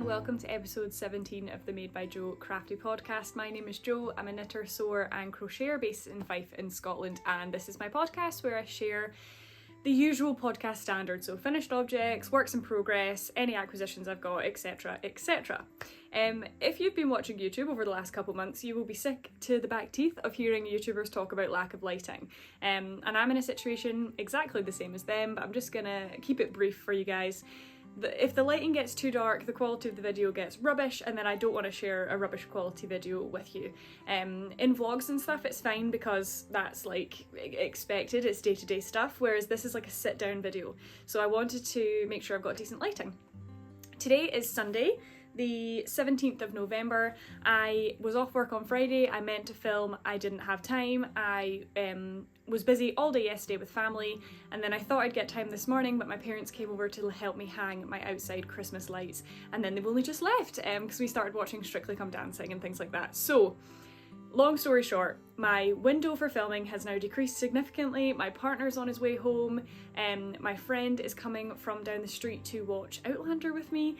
and welcome to episode 17 of the Made by Jo Crafty podcast. My name is Jo, I'm a knitter, sewer and crocheter based in Fife in Scotland, and this is my podcast where I share the usual podcast standards, so finished objects, works in progress, any acquisitions I've got, etc, etc. If you've been watching YouTube over the last couple months, you will be sick to the back teeth of hearing YouTubers talk about lack of lighting. And I'm in a situation exactly the same as them, but I'm just gonna keep it brief for you guys. If the lighting gets too dark, the quality of the video gets rubbish, and then I don't want to share a rubbish quality video with you. In vlogs and stuff it's fine because that's like expected, it's day-to-day stuff, whereas this is like a sit-down video. So I wanted to make sure I've got decent lighting. Today is Sunday, the 17th of November. I was off work on Friday, I meant to film, I didn't have time. I was busy all day yesterday with family, and then I thought I'd get time this morning, but my parents came over to help me hang my outside Christmas lights, and then they've only just left because we started watching Strictly Come Dancing and things like that. So, long story short, my window for filming has now decreased significantly. My partner's on his way home, my friend is coming from down the street to watch Outlander with me,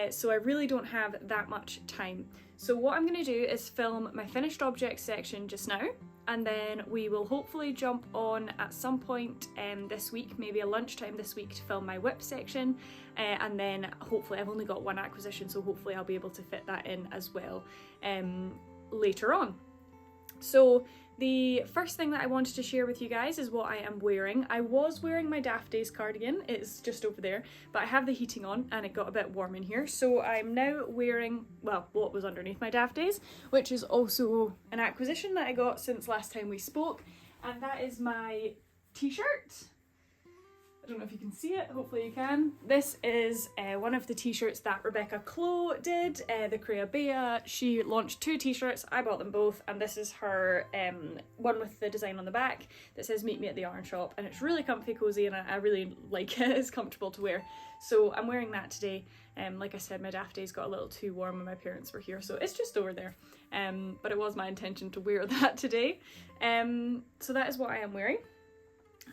so I really don't have that much time. So what I'm going to do is film my finished objects section just now, and then we will hopefully jump on at some point this week, maybe a lunchtime this week, to film my WIPS section, and then hopefully I've only got one acquisition, so hopefully I'll be able to fit that in as well later on. So the first thing that I wanted to share with you guys is what I am wearing. I was wearing my Daft Days cardigan, it's just over there, but I have the heating on and it got a bit warm in here, so I'm now wearing, well, what was underneath my Daft Days, which is also an acquisition that I got since last time we spoke, and that is my t-shirt. I don't know if you can see it, hopefully you can. This is one of the t-shirts that Rebecca Clow did, the Crea Bea. She launched two t-shirts, I bought them both, and this is her one with the design on the back that says meet me at the yarn shop, and it's really comfy, cozy, and I really like it. It's comfortable to wear. So I'm wearing that today. Like I said, my Daft Days got a little too warm when my parents were here, so it's just over there. But it was my intention to wear that today. So that is what I am wearing.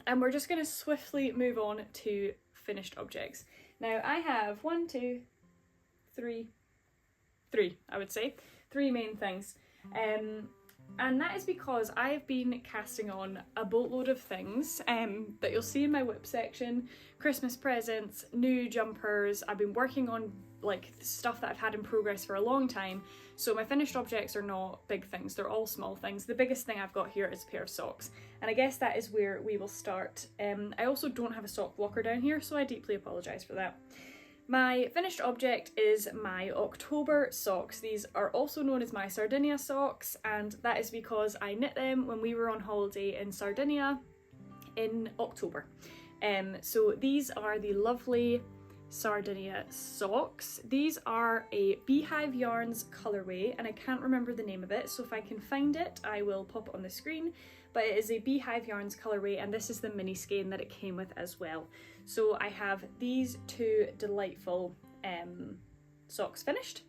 And we're just going to swiftly move on to finished objects. Now I have three, I would say, three main things. And that is because I've been casting on a boatload of things that you'll see in my WIP section. Christmas presents, new jumpers. I've been working on like stuff that I've had in progress for a long time. So my finished objects are not big things, they're all small things. The biggest thing I've got here is a pair of socks, and I guess that is where we will start. I also don't have a sock blocker down here, so I deeply apologise for that. My finished object is my October socks. These are also known as my Sardinia socks, and that is because I knit them when we were on holiday in Sardinia in October. So these are the lovely Sardinia socks. These are a Beehive Yarns colourway, and I can't remember the name of it, so if I can find it I will pop it on the screen, but it is a Beehive Yarns colourway, and this is the mini skein that it came with as well. So I have these two delightful socks finished.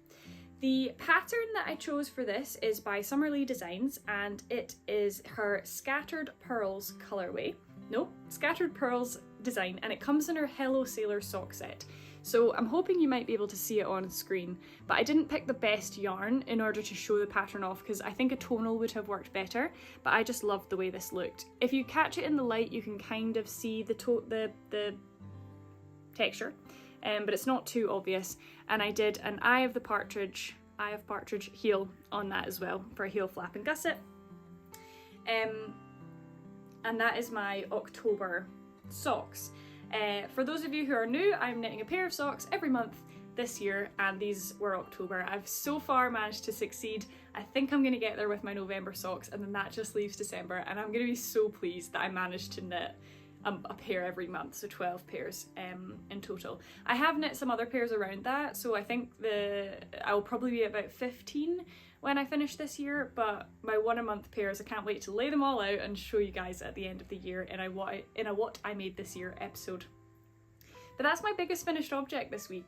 The pattern that I chose for this is by Summerlee Designs, and it is her Scattered Pearls colourway. No, Scattered Pearls design, and it comes in her Hello Sailor sock set. So I'm hoping you might be able to see it on screen, but I didn't pick the best yarn in order to show the pattern off because I think a tonal would have worked better, but I just loved the way this looked. If you catch it in the light you can kind of see the texture, but it's not too obvious, and I did an Eye of Partridge heel on that as well for a heel flap and gusset. And that is my October socks. For those of you who are new, I'm knitting a pair of socks every month this year, and these were October. I've so far managed to succeed. I think I'm going to get there with my November socks, and then that just leaves December, and I'm going to be so pleased that I managed to knit a pair every month, so 12 pairs in total. I have knit some other pairs around that, so I think I'll probably be about 15 when I finish this year, but my 1 a month pairs, I can't wait to lay them all out and show you guys at the end of the year in a what I made this year episode. But that's my biggest finished object this week.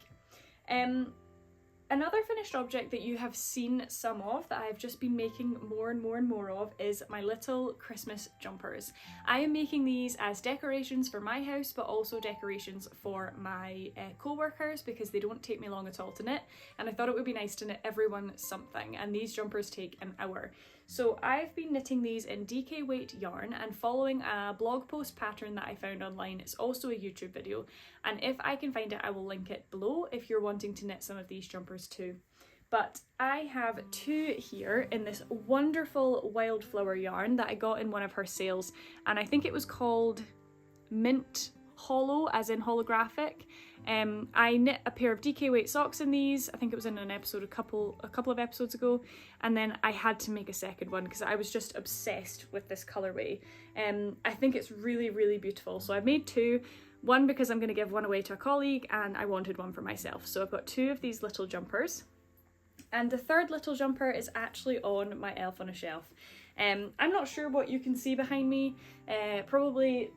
Another finished object that you have seen some of that I've just been making more and more and more of is my little Christmas jumpers. I am making these as decorations for my house, but also decorations for my co-workers, because they don't take me long at all to knit, and I thought it would be nice to knit everyone something, and these jumpers take an hour. So I've been knitting these in DK weight yarn and following a blog post pattern that I found online. It's also a YouTube video, and if I can find it I will link it below if you're wanting to knit some of these jumpers too. But I have two here in this wonderful wildflower yarn that I got in one of her sales, and I think it was called Mint Hollow, as in holographic. I knit a pair of DK weight socks in these. I think it was in an episode a couple of episodes ago, and then I had to make a second one because I was just obsessed with this colourway. I think it's really, really beautiful. So I've made two, one because I'm going to give one away to a colleague, and I wanted one for myself. So I've got two of these little jumpers, and the third little jumper is actually on my elf on a shelf. I'm not sure what you can see behind me, probably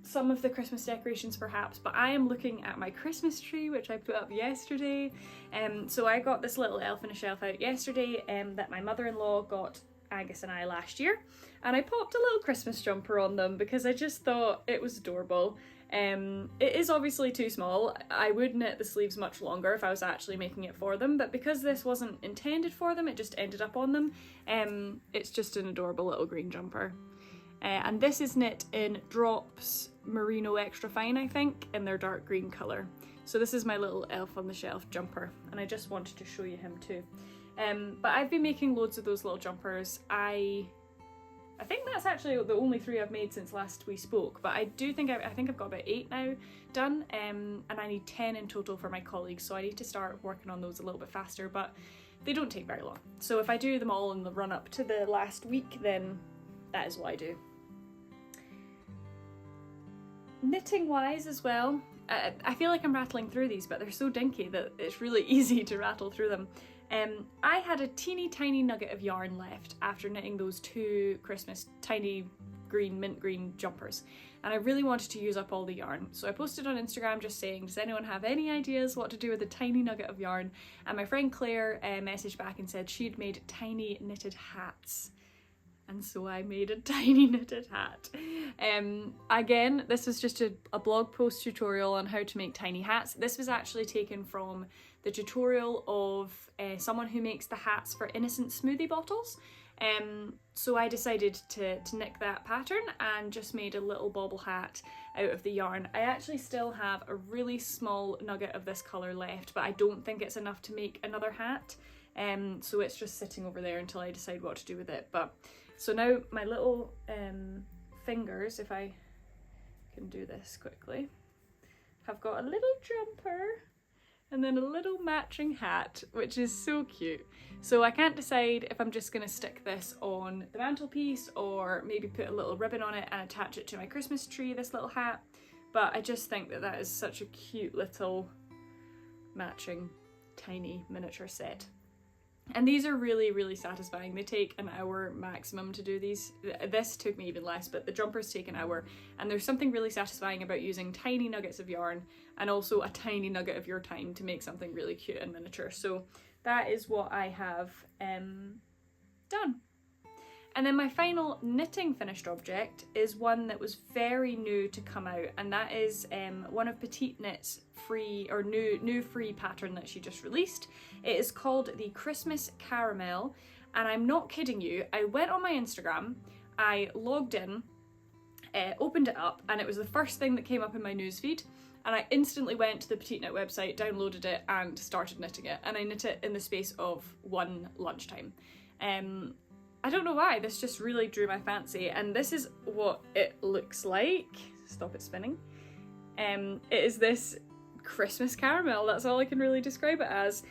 some of the Christmas decorations perhaps, but I am looking at my Christmas tree, which I put up yesterday. So I got this little elf on a shelf out yesterday that my mother-in-law got Angus and I last year, and I popped a little Christmas jumper on them because I just thought it was adorable. It is obviously too small. I would knit the sleeves much longer if I was actually making it for them, but because this wasn't intended for them, it just ended up on them. It's just an adorable little green jumper. And this is knit in Drops Merino Extra Fine, I think, in their dark green colour. So this is my little elf on the shelf jumper, and I just wanted to show you him too. But I've been making loads of those little jumpers. I think that's actually the only 3 I've made since last we spoke, but I think I've got about 8 now done, and I need 10 in total for my colleagues, so I need to start working on those a little bit faster, but they don't take very long. So if I do them all in the run up to the last week, then that is what I do. Knitting wise as well, I feel like I'm rattling through these, but they're so dinky that it's really easy to rattle through them. I had a teeny tiny nugget of yarn left after knitting those 2 Christmas tiny green, mint green jumpers, and I really wanted to use up all the yarn. So I posted on Instagram just saying, does anyone have any ideas what to do with a tiny nugget of yarn? And my friend Claire messaged back and said she'd made tiny knitted hats. And so I made a tiny knitted hat. Again, this was just a blog post tutorial on how to make tiny hats. This was actually taken from the tutorial of someone who makes the hats for innocent smoothie bottles. So I decided to nick that pattern and just made a little bauble hat out of the yarn. I actually still have a really small nugget of this colour left, but I don't think it's enough to make another hat. So it's just sitting over there until I decide what to do with it. But so now my little fingers, if I can do this quickly, have got a little jumper and then a little matching hat, which is so cute. So I can't decide if I'm just going to stick this on the mantelpiece or maybe put a little ribbon on it and attach it to my Christmas tree, this little hat. But I just think that that is such a cute little matching tiny miniature set. And these are really, really satisfying. They take an hour maximum to do these. This took me even less, but the jumpers take an hour. And there's something really satisfying about using tiny nuggets of yarn and also a tiny nugget of your time to make something really cute and miniature. So that is what I have done. And then my final knitting finished object is one that was very new to come out, and that is one of Petite Knit's free or new free pattern that she just released. It is called the Christmas Caramel, and I'm not kidding you. I went on my Instagram, I logged in, opened it up, and it was the first thing that came up in my newsfeed. And I instantly went to the Petite Knit website, downloaded it, and started knitting it. And I knit it in the space of one lunchtime. I don't know why, this just really drew my fancy, and this is what it looks like. Stop it spinning. It is this Christmas caramel, that's all I can really describe it as.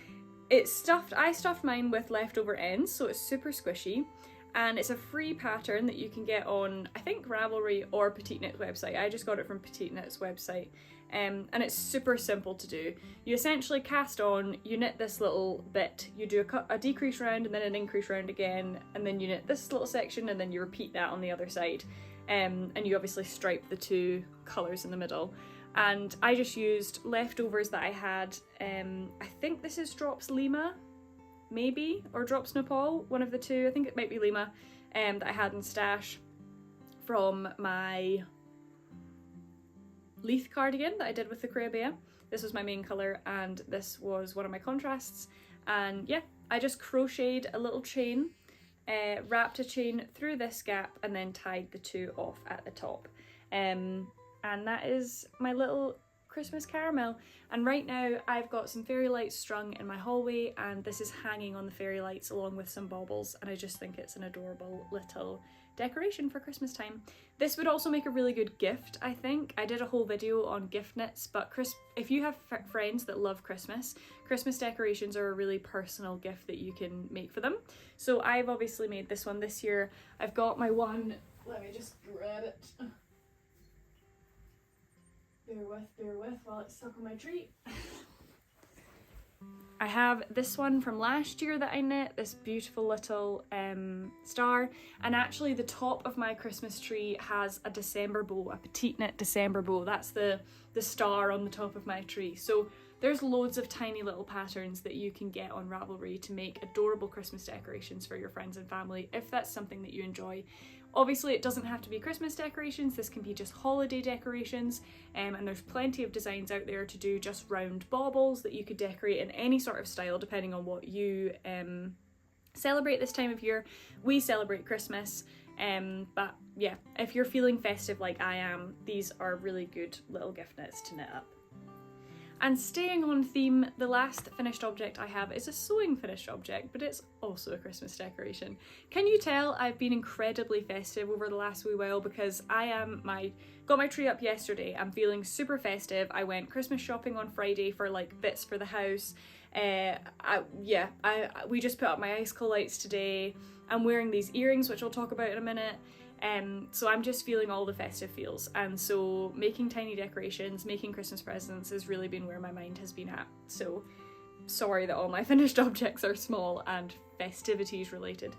I stuffed mine with leftover ends, so it's super squishy, and it's a free pattern that you can get on, I think, Ravelry or Petite Knit's website. I just got it from Petite Knit's website. And it's super simple to do. You essentially cast on, you knit this little bit, you do a decrease round and then an increase round again, and then you knit this little section and then you repeat that on the other side. And you obviously stripe the 2 colours in the middle. and I just used leftovers that I had. I think this is Drops Lima, maybe, or Drops Nepal, one of the two. I think it might be Lima, that I had in stash from my Leith cardigan that I did with the Caribbean. This was my main colour and this was one of my contrasts, and yeah, I just crocheted a little chain, wrapped a chain through this gap and then tied the two off at the top. And that is my little Christmas caramel. And right now I've got some fairy lights strung in my hallway, and this is hanging on the fairy lights along with some baubles, and I just think it's an adorable little decoration for Christmas time. This would also make a really good gift, I think. I did a whole video on gift knits, but if you have friends that love Christmas decorations are a really personal gift that you can make for them. So I've obviously made this one this year. I've got my one, let me just grab it. Bear with while it's stuck on my tree. I have this one from last year that I knit, this beautiful little star, and actually the top of my Christmas tree has a December bow, a petite knit December bow. That's the star on the top of my tree. So there's loads of tiny little patterns that you can get on Ravelry to make adorable Christmas decorations for your friends and family if that's something that you enjoy. Obviously it doesn't have to be Christmas decorations, this can be just holiday decorations, and there's plenty of designs out there to do just round baubles that you could decorate in any sort of style depending on what you celebrate this time of year. We celebrate Christmas, but yeah, if you're feeling festive like I am, these are really good little gift knits to knit up. And staying on theme, the last finished object I have is a sewing finished object, but it's also a Christmas decoration. Can you tell I've been incredibly festive over the last wee while, because got my tree up yesterday, I'm feeling super festive. I went Christmas shopping on Friday for like bits for the house. We just put up my icicle lights today. I'm wearing these earrings, which I'll talk about in a minute. So I'm just feeling all the festive feels, and so making tiny decorations, making Christmas presents has really been where my mind has been at. So sorry that all my finished objects are small and festivities related.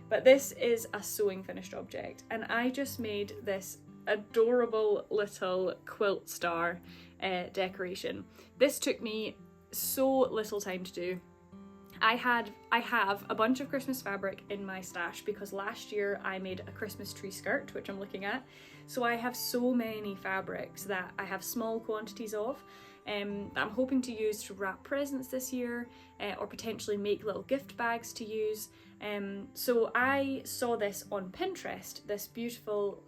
But this is a sewing finished object, and I just made this adorable little quilt star decoration. This took me so little time to do. I have a bunch of Christmas fabric in my stash because last year I made a Christmas tree skirt, which I'm looking at. So I have so many fabrics that I have small quantities of that I'm hoping to use to wrap presents this year, or potentially make little gift bags to use. So I saw this on Pinterest, this beautiful,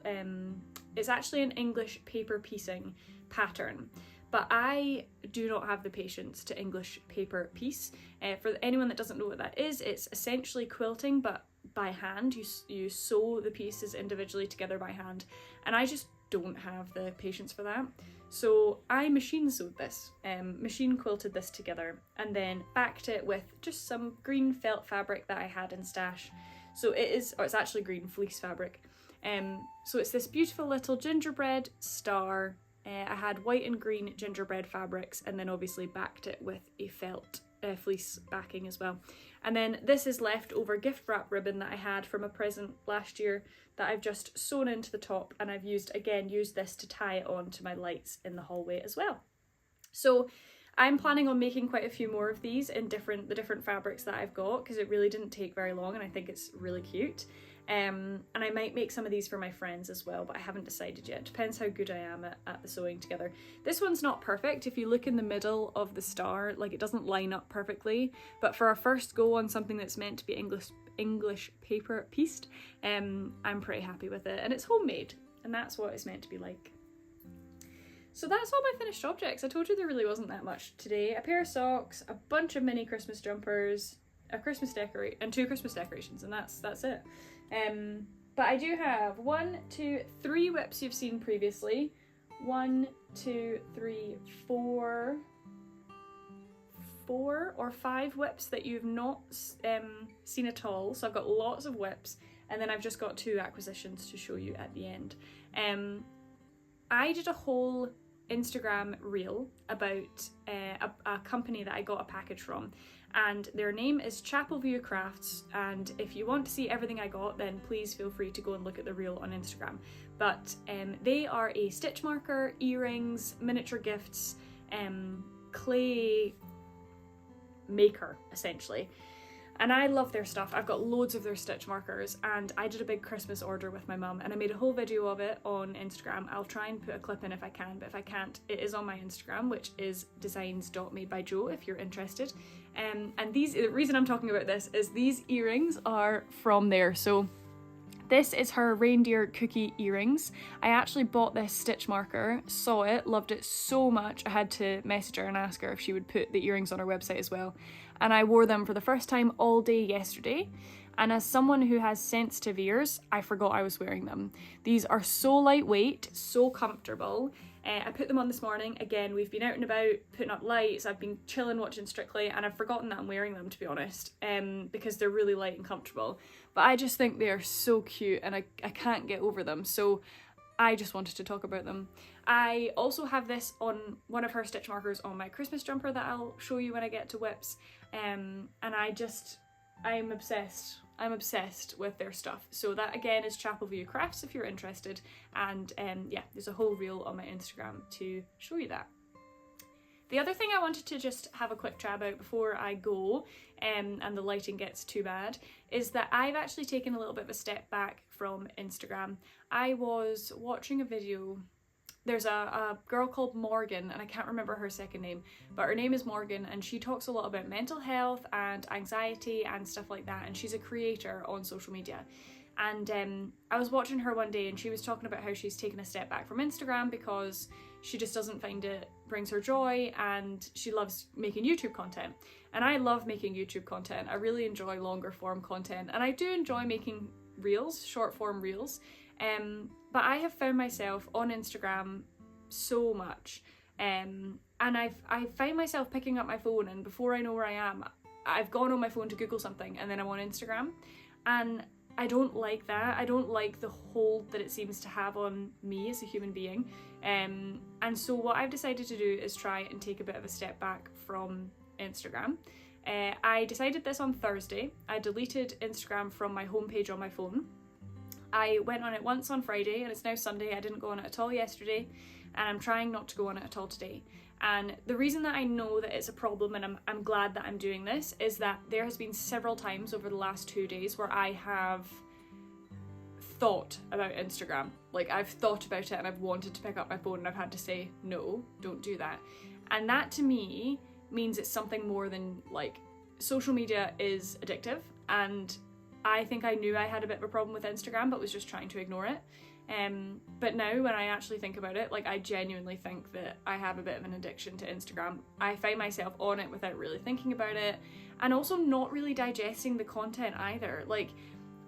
it's actually an English paper piecing pattern. But I do not have the patience to English paper piece. For anyone that doesn't know what that is, it's essentially quilting, but by hand. You sew the pieces individually together by hand, and I just don't have the patience for that. So I machine sewed this, machine quilted this together, and then backed it with just some green felt fabric that I had in stash. So it's actually green fleece fabric. So it's this beautiful little gingerbread star. I had white and green gingerbread fabrics, and then obviously backed it with a felt fleece backing as well. And then this is leftover gift wrap ribbon that I had from a present last year that I've just sewn into the top, and I've used this to tie it on to my lights in the hallway as well. So I'm planning on making quite a few more of these in the different fabrics that I've got, because it really didn't take very long and I think it's really cute. And I might make some of these for my friends as well, but I haven't decided yet. Depends how good I am at the sewing together. This one's not perfect. If you look in the middle of the star, like, it doesn't line up perfectly, but for a first go on something that's meant to be English paper pieced, I'm pretty happy with it, and it's homemade, and that's what it's meant to be like. So that's all my finished objects. I told you there really wasn't that much today. A pair of socks, a bunch of mini Christmas jumpers, a Christmas decorate, and 2 Christmas decorations, and that's it. But I do have 1, 2, 3 WIPs you've seen previously. 1, 2, 3, 4 or 5 WIPs that you've not seen at all. So I've got lots of WIPs, and then I've just got 2 acquisitions to show you at the end. I did a whole Instagram reel about a company that I got a package from, and their name is Chapel View Crafts, and if you want to see everything I got, then please feel free to go and look at the reel on Instagram. But they are a stitch marker, earrings, miniature gifts, clay maker essentially. And I love their stuff. I've got loads of their stitch markers, and I did a big Christmas order with my mum and I made a whole video of it on Instagram. I'll try and put a clip in if I can, but if I can't, it is on my Instagram, which is designs.madebyjo if you're interested. And the reason I'm talking about this is these earrings are from there. So this is her reindeer cookie earrings. I actually bought this stitch marker, saw it, loved it so much, I had to message her and ask her if she would put the earrings on her website as well. And I wore them for the first time all day yesterday. And as someone who has sensitive ears, I forgot I was wearing them. These are so lightweight, so comfortable. I put them on this morning. Again, we've been out and about, putting up lights, I've been chilling watching Strictly, and I've forgotten that I'm wearing them, to be honest, because they're really light and comfortable. But I just think they're so cute and I can't get over them. So I just wanted to talk about them. I also have this on one of her stitch markers on my Christmas jumper that I'll show you when I get to WIPS. And I'm obsessed. I'm obsessed with their stuff. So that again is Chapel View Crafts if you're interested. And yeah, there's a whole reel on my Instagram to show you that. The other thing I wanted to just have a quick chat about before I go, and the lighting gets too bad, is that I've actually taken a little bit of a step back from Instagram. I was watching a video. There's a girl called Morgan, and I can't remember her second name, but her name is Morgan, and she talks a lot about mental health and anxiety and stuff like that, and she's a creator on social media. And I was watching her one day and she was talking about how she's taken a step back from Instagram because she just doesn't find it brings her joy, and she loves making YouTube content. And I love making YouTube content. I really enjoy longer form content, and I do enjoy making reels, short form reels. But I have found myself on Instagram so much, and I find myself picking up my phone, and before I know where I am, I've gone on my phone to Google something and then I'm on Instagram, and I don't like that. I don't like the hold that it seems to have on me as a human being. And so what I've decided to do is try and take a bit of a step back from Instagram. I decided this on Thursday. I deleted Instagram from my homepage on my phone. I went on it once on Friday and it's now Sunday. I didn't go on it at all yesterday, and I'm trying not to go on it at all today. And the reason that I know that it's a problem, and I'm glad that I'm doing this, is that there has been several times over the last 2 days where I have thought about Instagram. Like, I've thought about it and I've wanted to pick up my phone and I've had to say, no, don't do that. And that to me means it's something more than, like, social media is addictive, and I think I knew I had a bit of a problem with Instagram but was just trying to ignore it. But now when I actually think about it, like, I genuinely think that I have a bit of an addiction to Instagram. I find myself on it without really thinking about it, and also not really digesting the content either. Like,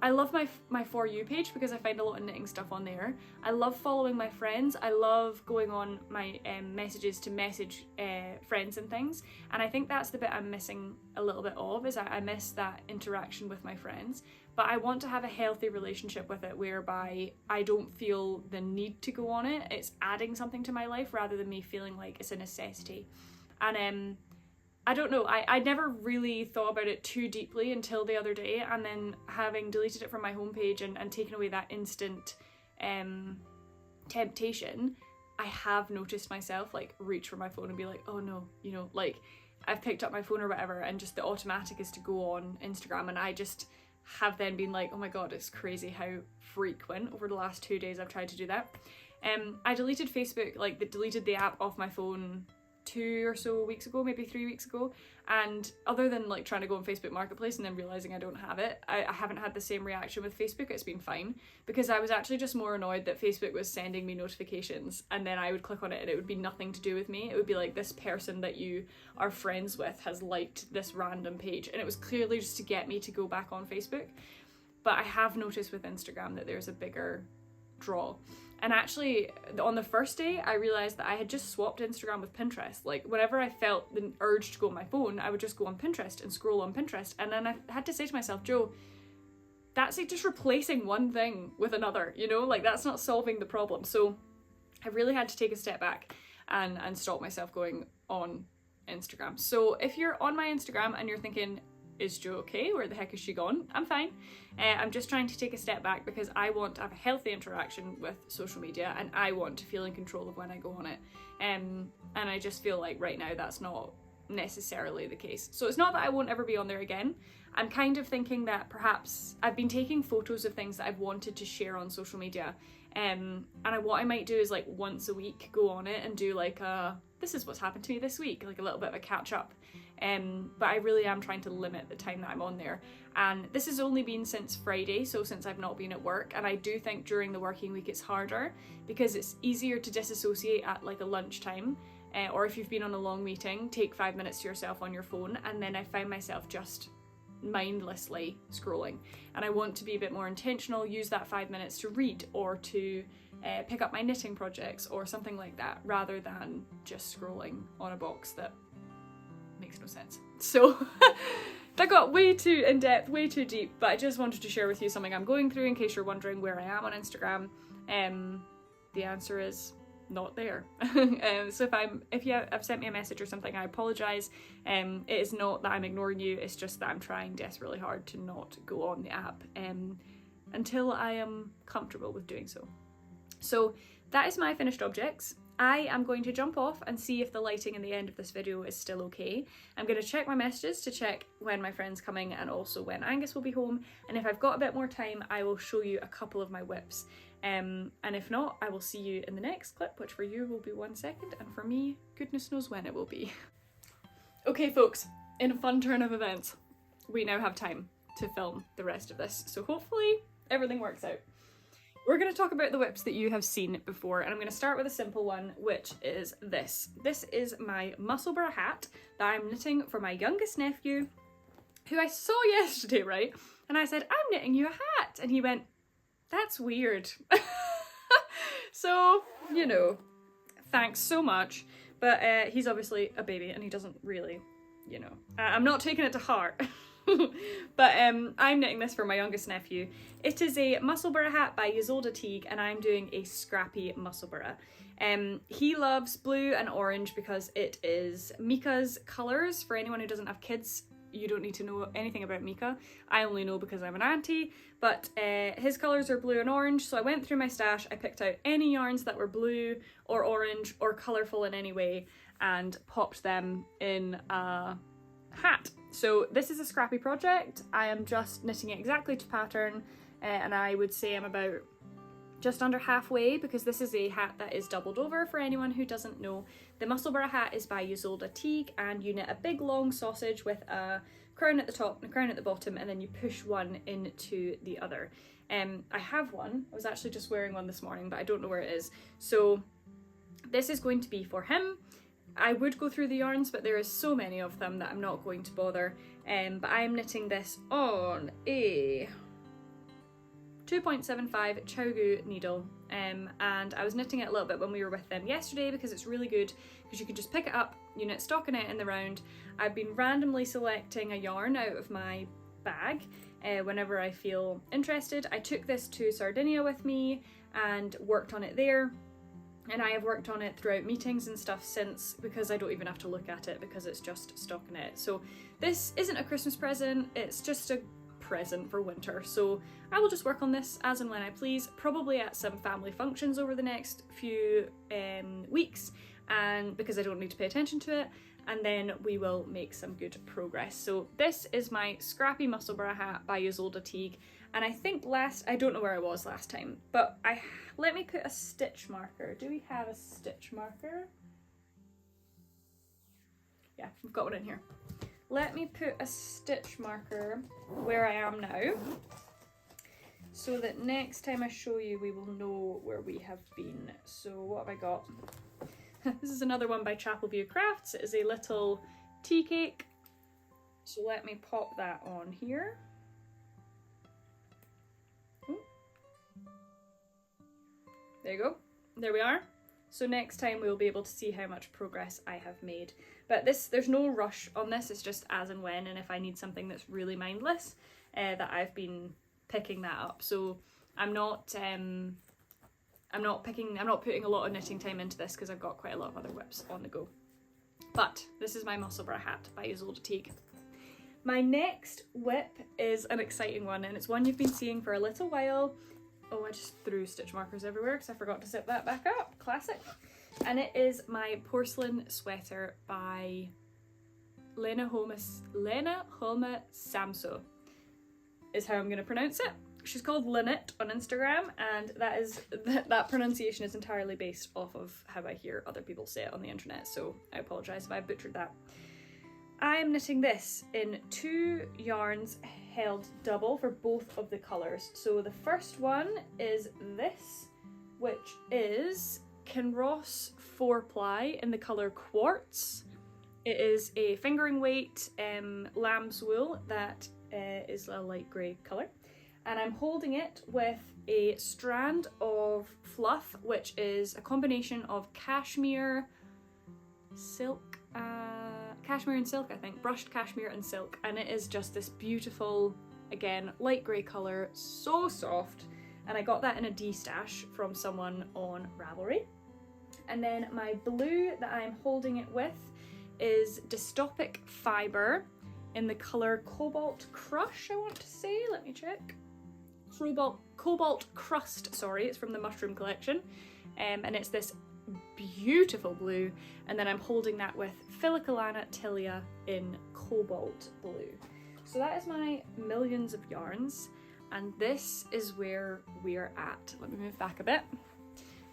I love my For You page because I find a lot of knitting stuff on there. I love following my friends. I love going on my messages to message friends and things. And I think that's the bit I'm missing a little bit of, is I miss that interaction with my friends. But I want to have a healthy relationship with it whereby I don't feel the need to go on it. It's adding something to my life rather than me feeling like it's a necessity. And I don't know, I never really thought about it too deeply until the other day, and then having deleted it from my homepage and taken away that instant temptation, I have noticed myself like reach for my phone and be like, oh no, you know, like I've picked up my phone or whatever, and just the automatic is to go on Instagram, and I just have then been like, oh my god, it's crazy how frequent over the last 2 days I've tried to do that. I deleted Facebook, like deleted the app off my phone 2 or so weeks ago, maybe 3 weeks ago, and other than like trying to go on Facebook Marketplace and then realising I don't have it, I haven't had the same reaction with Facebook. It's been fine, because I was actually just more annoyed that Facebook was sending me notifications and then I would click on it and it would be nothing to do with me. It would be like, this person that you are friends with has liked this random page, and it was clearly just to get me to go back on Facebook. But I have noticed with Instagram that there's a bigger draw. And actually, on the first day, I realised that I had just swapped Instagram with Pinterest. Like, whenever I felt the urge to go on my phone, I would just go on Pinterest and scroll on Pinterest. And then I had to say to myself, Jo, that's like just replacing one thing with another, you know? Like, that's not solving the problem. So I really had to take a step back and stop myself going on Instagram. So if you're on my Instagram and you're thinking, is Jo okay? Where the heck is she gone? I'm fine. I'm just trying to take a step back because I want to have a healthy interaction with social media and I want to feel in control of when I go on it. And I just feel like right now that's not necessarily the case. So it's not that I won't ever be on there again. I'm kind of thinking that perhaps I've been taking photos of things that I've wanted to share on social media. What I might do is like once a week go on it and do like this is what's happened to me this week, like a little bit of a catch up. But I really am trying to limit the time that I'm on there. And this has only been since Friday, so since I've not been at work. And I do think during the working week it's harder because it's easier to disassociate at like a lunchtime. Or if you've been on a long meeting, take 5 minutes to yourself on your phone. And then I find myself just mindlessly scrolling. And I want to be a bit more intentional, use that 5 minutes to read or to pick up my knitting projects or something like that, rather than just scrolling on a box that makes no sense. So that got way too in-depth, way too deep, but I just wanted to share with you something I'm going through in case you're wondering where I am on Instagram. The answer is not there. So if you have sent me a message or something, I apologise. It is not that I'm ignoring you, it's just that I'm trying desperately hard to not go on the app until I am comfortable with doing so. So that is my finished objects. I am going to jump off and see if the lighting in the end of this video is still okay. I'm going to check my messages to check when my friend's coming and also when Angus will be home. And if I've got a bit more time, I will show you a couple of my WIPs. And if not, I will see you in the next clip, which for you will be 1 second, and for me, goodness knows when it will be. Okay folks, in a fun turn of events, we now have time to film the rest of this. So hopefully everything works out. We're going to talk about the WIPs that you have seen before, and I'm going to start with a simple one, which is this. This is my Musselburgh hat that I'm knitting for my youngest nephew, who I saw yesterday, right? And I said, I'm knitting you a hat. And he went, that's weird. So, you know, thanks so much. But he's obviously a baby and he doesn't really, you know, I'm not taking it to heart. But I'm knitting this for my youngest nephew. It is a Musselburgh hat by Ysolda Teague and I'm doing a scrappy Musselburgh. He loves blue and orange because it is Mika's colours. For anyone who doesn't have kids, you don't need to know anything about Mika. I only know because I'm an auntie, but his colours are blue and orange, so I went through my stash, I picked out any yarns that were blue or orange or colourful in any way and popped them in a hat. So this is a scrappy project. I am just knitting it exactly to pattern and I would say I'm about just under halfway because this is a hat that is doubled over. For anyone who doesn't know, the Musselburgh hat is by Ysolda Teague and you knit a big long sausage with a crown at the top and a crown at the bottom and then you push one into the other. I have one. I was actually just wearing one this morning but I don't know where it is. So this is going to be for him. I would go through the yarns but there is so many of them that I'm not going to bother. But I'm knitting this on a 2.75 Chowgu needle and I was knitting it a little bit when we were with them yesterday because it's really good because you can just pick it up, you knit stockinette in the round. I've been randomly selecting a yarn out of my bag whenever I feel interested. I took this to Sardinia with me and worked on it there and I have worked on it throughout meetings and stuff since because I don't even have to look at it because it's just stockinette. So this isn't a Christmas present, it's just a present for winter, so I will just work on this as and when I please, probably at some family functions over the next few weeks, and because I don't need to pay attention to it, and then we will make some good progress. So this is my scrappy Musselburgh hat by Ysolda Teague, and I think I don't know where I was last time, but let me put a stitch marker. Do we have a stitch marker? Yeah, we've got one in here. Let me put a stitch marker where I am now so that next time I show you we will know where we have been. So what have I got? This is another one by Chapelview Crafts. It is a little tea cake. So let me pop that on here. Ooh. There you go. There we are. So next time we'll be able to see how much progress I have made. But there's no rush on this, it's just as and when, and if I need something that's really mindless, that I've been picking that up. So I'm not putting a lot of knitting time into this because I've got quite a lot of other WIPs on the go. But this is my Musselburgh hat by Isolde Teague. My next WIP is an exciting one, and it's one you've been seeing for a little while. Oh, I just threw stitch markers everywhere because I forgot to zip that back up. Classic. And it is my porcelain sweater by Lena Homa Samso is how I'm going to pronounce it. She's called Lynette on Instagram, and that pronunciation is entirely based off of how I hear other people say it on the internet, so I apologise if I butchered that. I am knitting this in 2 yarns held double for both of the colours. So the first one is this, which is Kinross 4-ply in the colour Quartz. It is a fingering weight lamb's wool that is a light grey colour. And I'm holding it with a strand of fluff, which is a combination of cashmere, silk, cashmere and silk, I think, brushed cashmere and silk, and it is just this beautiful, again, light grey colour, so soft, and I got that in a D-stash from someone on Ravelry. And then my blue that I'm holding it with is Dystopic Fibre in the colour Cobalt Crush, I want to say, let me check. Cobalt Crust, sorry, it's from the Mushroom collection, and it's this beautiful blue, and then I'm holding that with Filicalana Tilia in Cobalt Blue. So that is my millions of yarns, and this is where we're at. Let me move back a bit.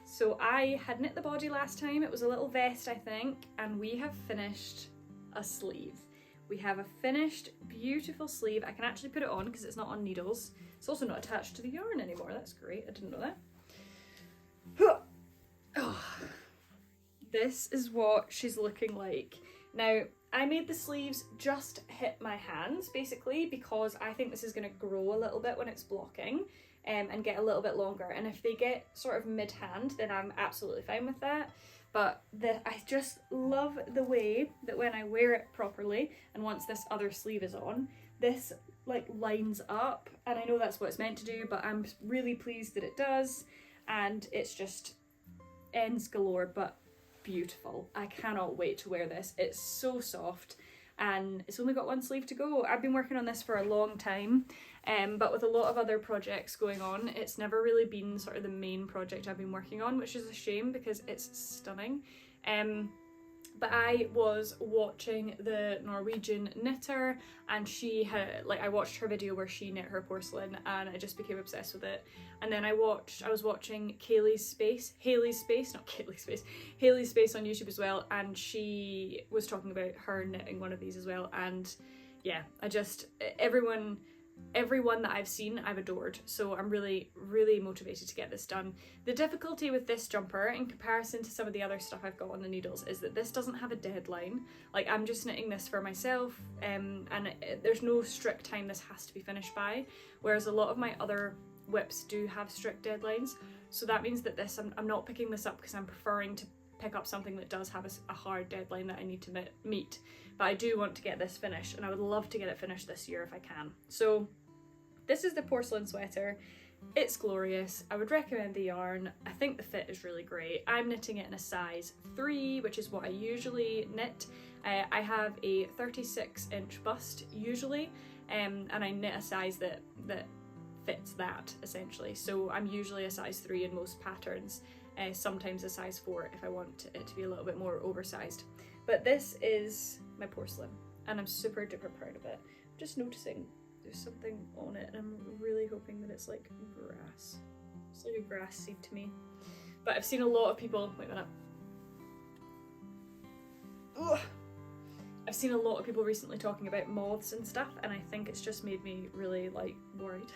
So I had knit the body last time, it was a little vest I think, and we have finished a sleeve. We have a finished beautiful sleeve. I can actually put it on because it's not on needles. It's also not attached to the yarn anymore, that's great, I didn't know that. Oh, this is what she's looking like. Now, I made the sleeves just hit my hands, basically, because I think this is going to grow a little bit when it's blocking and get a little bit longer. And if they get sort of mid-hand, then I'm absolutely fine with that. But I just love the way that when I wear it properly, and once this other sleeve is on, this like lines up. And I know that's what it's meant to do, but I'm really pleased that it does. And it's just ends galore, but beautiful. I cannot wait to wear this. It's so soft, and it's only got one sleeve to go. I've been working on this for a long time, but with a lot of other projects going on, it's never really been sort of the main project I've been working on, which is a shame because it's stunning. But I was watching the Norwegian knitter, and she had, like, I watched her video where she knit her porcelain, and I just became obsessed with it. And then I was watching Haley's Space on YouTube as well, and she was talking about her knitting one of these as well, and yeah, everyone that I've seen I've adored, so I'm really motivated to get this done. The difficulty with this jumper in comparison to some of the other stuff I've got on the needles is that this doesn't have a deadline. Like, I'm just knitting this for myself, and there's no strict time this has to be finished by, whereas a lot of my other WIPs do have strict deadlines. So that means that this, I'm not picking this up because I'm preferring to pick up something that does have a hard deadline that I need to meet. But I do want to get this finished, and I would love to get it finished this year if I can. So this is the porcelain sweater. It's glorious. I would recommend the yarn. I think the fit is really great. I'm knitting it in a size 3, which is what I usually knit. I have a 36-inch bust usually, and I knit a size that fits that essentially. So I'm usually a size 3 in most patterns, sometimes a size 4 if I want it to be a little bit more oversized. But this is my porcelain, and I'm super duper proud of it. I'm just noticing there's something on it, and I'm really hoping that it's like grass. It's like a grass seed to me. But I've seen a lot of people, wait a minute. Ugh. I've seen a lot of people recently talking about moths and stuff, and I think it's just made me really like worried.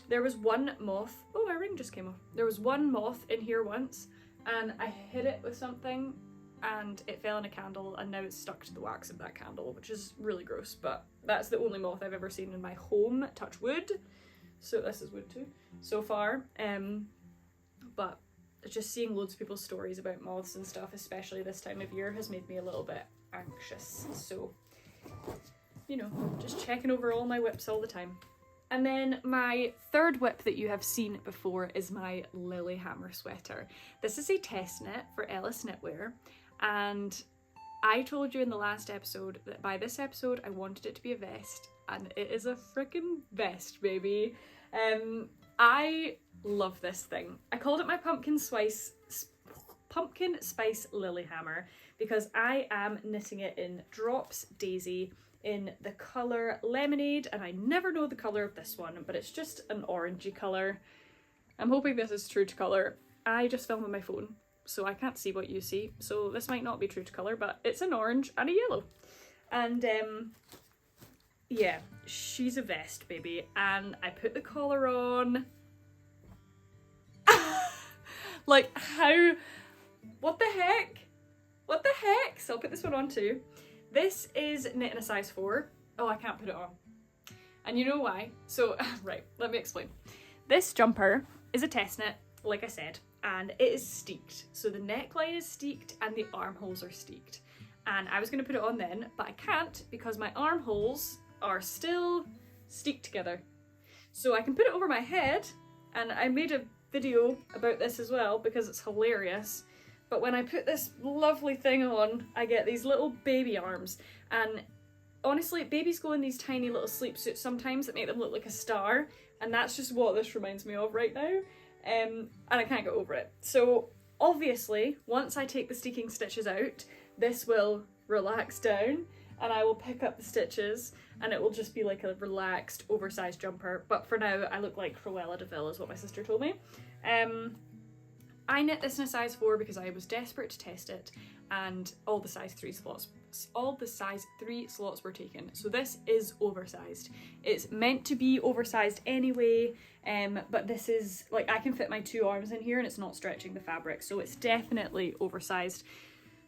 There was one moth, oh, my ring just came off. There was one moth in here once, and I hit it with something and it fell in a candle, and now it's stuck to the wax of that candle, which is really gross, but that's the only moth I've ever seen in my home, touch wood. So this is wood too, so far. But just seeing loads of people's stories about moths and stuff, especially this time of year, has made me a little bit anxious. So, you know, just checking over all my WIPs all the time. And then my third WIP that you have seen before is my Lilyhammer sweater. This is a test knit for Ellis Knitwear, and I told you in the last episode that by this episode I wanted it to be a vest, and it is a freaking vest, baby. I love this thing. I called it my pumpkin spice Lilyhammer because I am knitting it in Drops Daisy in the colour Lemonade, and I never know the colour of this one, but it's just an orangey colour. I'm hoping this is true to colour. I just film on my phone, so I can't see what you see, so this might not be true to colour, but it's an orange and a yellow. And yeah, she's a vest, baby, and I put the collar on. Like, how? What the heck? What the heck? So I'll put this one on too. This is knit in a size 4. Oh, I can't put it on. And you know why? So, right, let me explain. This jumper is a test knit, like I said, and it is steeked. So the neckline is steeked and the armholes are steeked. And I was going to put it on then, but I can't because my armholes are still steeked together. So I can put it over my head, and I made a video about this as well because it's hilarious. But when I put this lovely thing on, I get these little baby arms, and honestly, babies go in these tiny little sleep suits sometimes that make them look like a star, and that's just what this reminds me of right now, and I can't get over it. So obviously, once I take the steeking stitches out, this will relax down, and I will pick up the stitches, and it will just be like a relaxed, oversized jumper. But for now, I look like Cruella de Vil is what my sister told me. I knit this in a size 4 because I was desperate to test it, and all the size 3 slots were taken. So this is oversized. It's meant to be oversized anyway, but this is, like, I can fit my 2 arms in here and it's not stretching the fabric, so it's definitely oversized.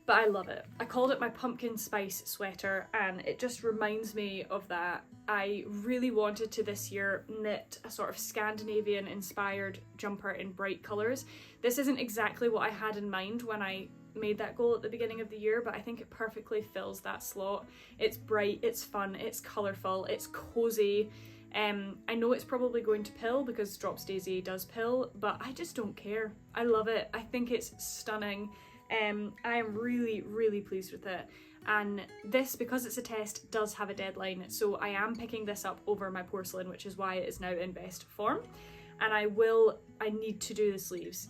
But I love it. I called it my pumpkin spice sweater, and it just reminds me of that. I really wanted to this year knit a sort of Scandinavian inspired jumper in bright colours. This isn't exactly what I had in mind when I made that goal at the beginning of the year, but I think it perfectly fills that slot. It's bright, it's fun, it's colourful, it's cosy. I know it's probably going to pill because Drops Daisy does pill, but I just don't care. I love it. I think it's stunning. I am really, really pleased with it. And this, because it's a test, does have a deadline, so I am picking this up over my porcelain, which is why it is now in best form. And I need to do the sleeves.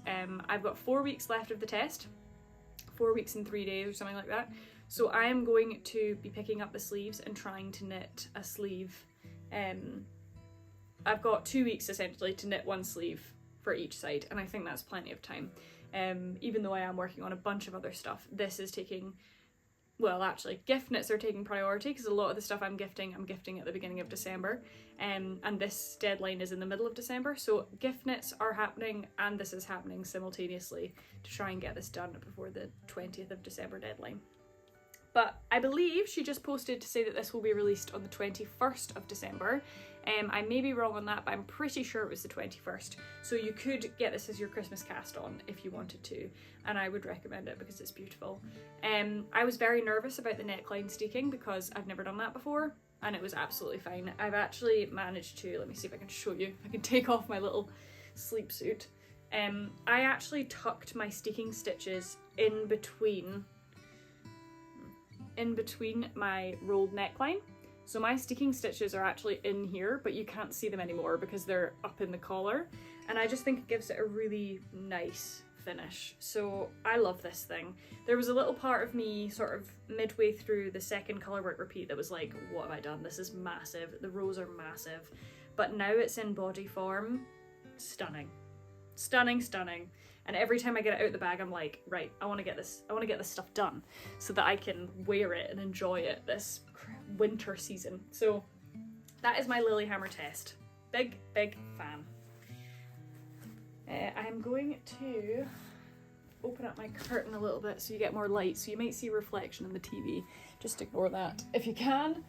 I've got 4 weeks left of the test, 4 weeks and 3 days or something like that. So I am going to be picking up the sleeves and trying to knit a sleeve. I've got 2 weeks essentially to knit one sleeve for each side, and I think that's plenty of time. Even though I am working on a bunch of other stuff, this is taking, well, actually gift knits are taking priority because a lot of the stuff I'm gifting at the beginning of December, and this deadline is in the middle of December, so gift knits are happening and this is happening simultaneously to try and get this done before the 20th of December deadline. But I believe she just posted to say that this will be released on the 21st of December. I may be wrong on that, but I'm pretty sure it was the 21st. So you could get this as your Christmas cast on if you wanted to, and I would recommend it because it's beautiful. I was very nervous about the neckline steeking because I've never done that before, and it was absolutely fine. I've actually managed to, let me see if I can show you. I can take off my little sleep suit. I actually tucked my steeking stitches in between my rolled neckline. So my steeking stitches are actually in here, but you can't see them anymore because they're up in the collar. And I just think it gives it a really nice finish. So I love this thing. There was a little part of me sort of midway through the second colour work repeat that was like, what have I done? This is massive. The rows are massive. But now it's in body form. Stunning. Stunning, stunning. And every time I get it out the bag, I'm like, right, I want to get this stuff done so that I can wear it and enjoy it this winter season. So that is my Lilyhammer test. Big, big fan. I'm going to open up my curtain a little bit so you get more light. So you might see reflection in the TV. Just ignore that if you can.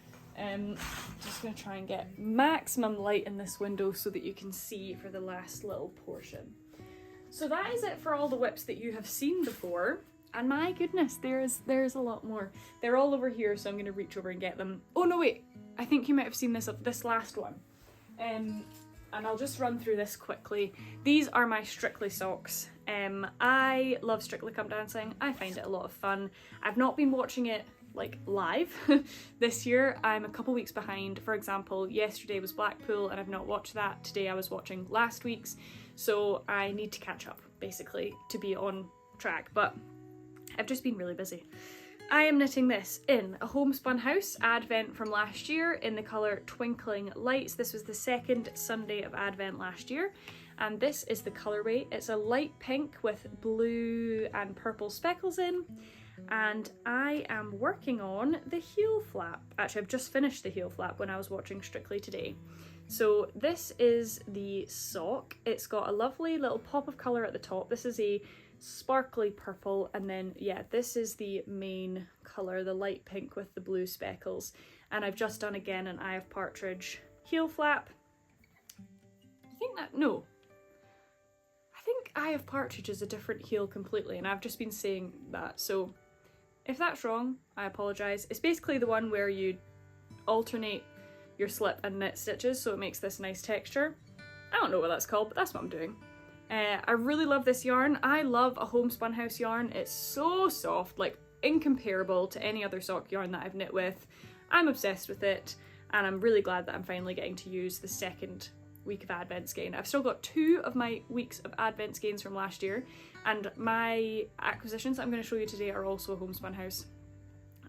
Just going to try and get maximum light in this window so that you can see for the last little portion. So that is it for all the WIPs that you have seen before, and my goodness, there's a lot more. They're all over here, so I'm going to reach over and get them. Oh no, wait, I think you might have seen this last one. And I'll just run through this quickly. These are my Strictly socks. I love Strictly Come Dancing. I find it a lot of fun. I've not been watching it like live this year. I'm a couple weeks behind. For example, yesterday was Blackpool and I've not watched that. Today I was watching last week's, so I need to catch up basically to be on track, but I've just been really busy. I am knitting this in a Homespun House Advent from last year in the colour Twinkling Lights. This was the second Sunday of Advent last year, and this is the colourway. It's a light pink with blue and purple speckles in, and I am working on the heel flap. Actually, I've just finished the heel flap when I was watching Strictly today. So this is the sock. It's got a lovely little pop of colour at the top. This is a sparkly purple, and then yeah, this is the main colour, the light pink with the blue speckles. And I've just done again an Eye of Partridge heel flap. I think Eye of Partridge is a different heel completely, and I've just been saying that, so if that's wrong, I apologise. It's basically the one where you alternate your slip and knit stitches, so it makes this nice texture. I don't know what that's called, but that's what I'm doing. I really love this yarn. I love a Homespun House yarn. It's so soft, like incomparable to any other sock yarn that I've knit with. I'm obsessed with it, and I'm really glad that I'm finally getting to use the second week of Advent skein. I've still got 2 of my weeks of Advent skeins from last year, and my acquisitions that I'm going to show you today are also a Homespun House,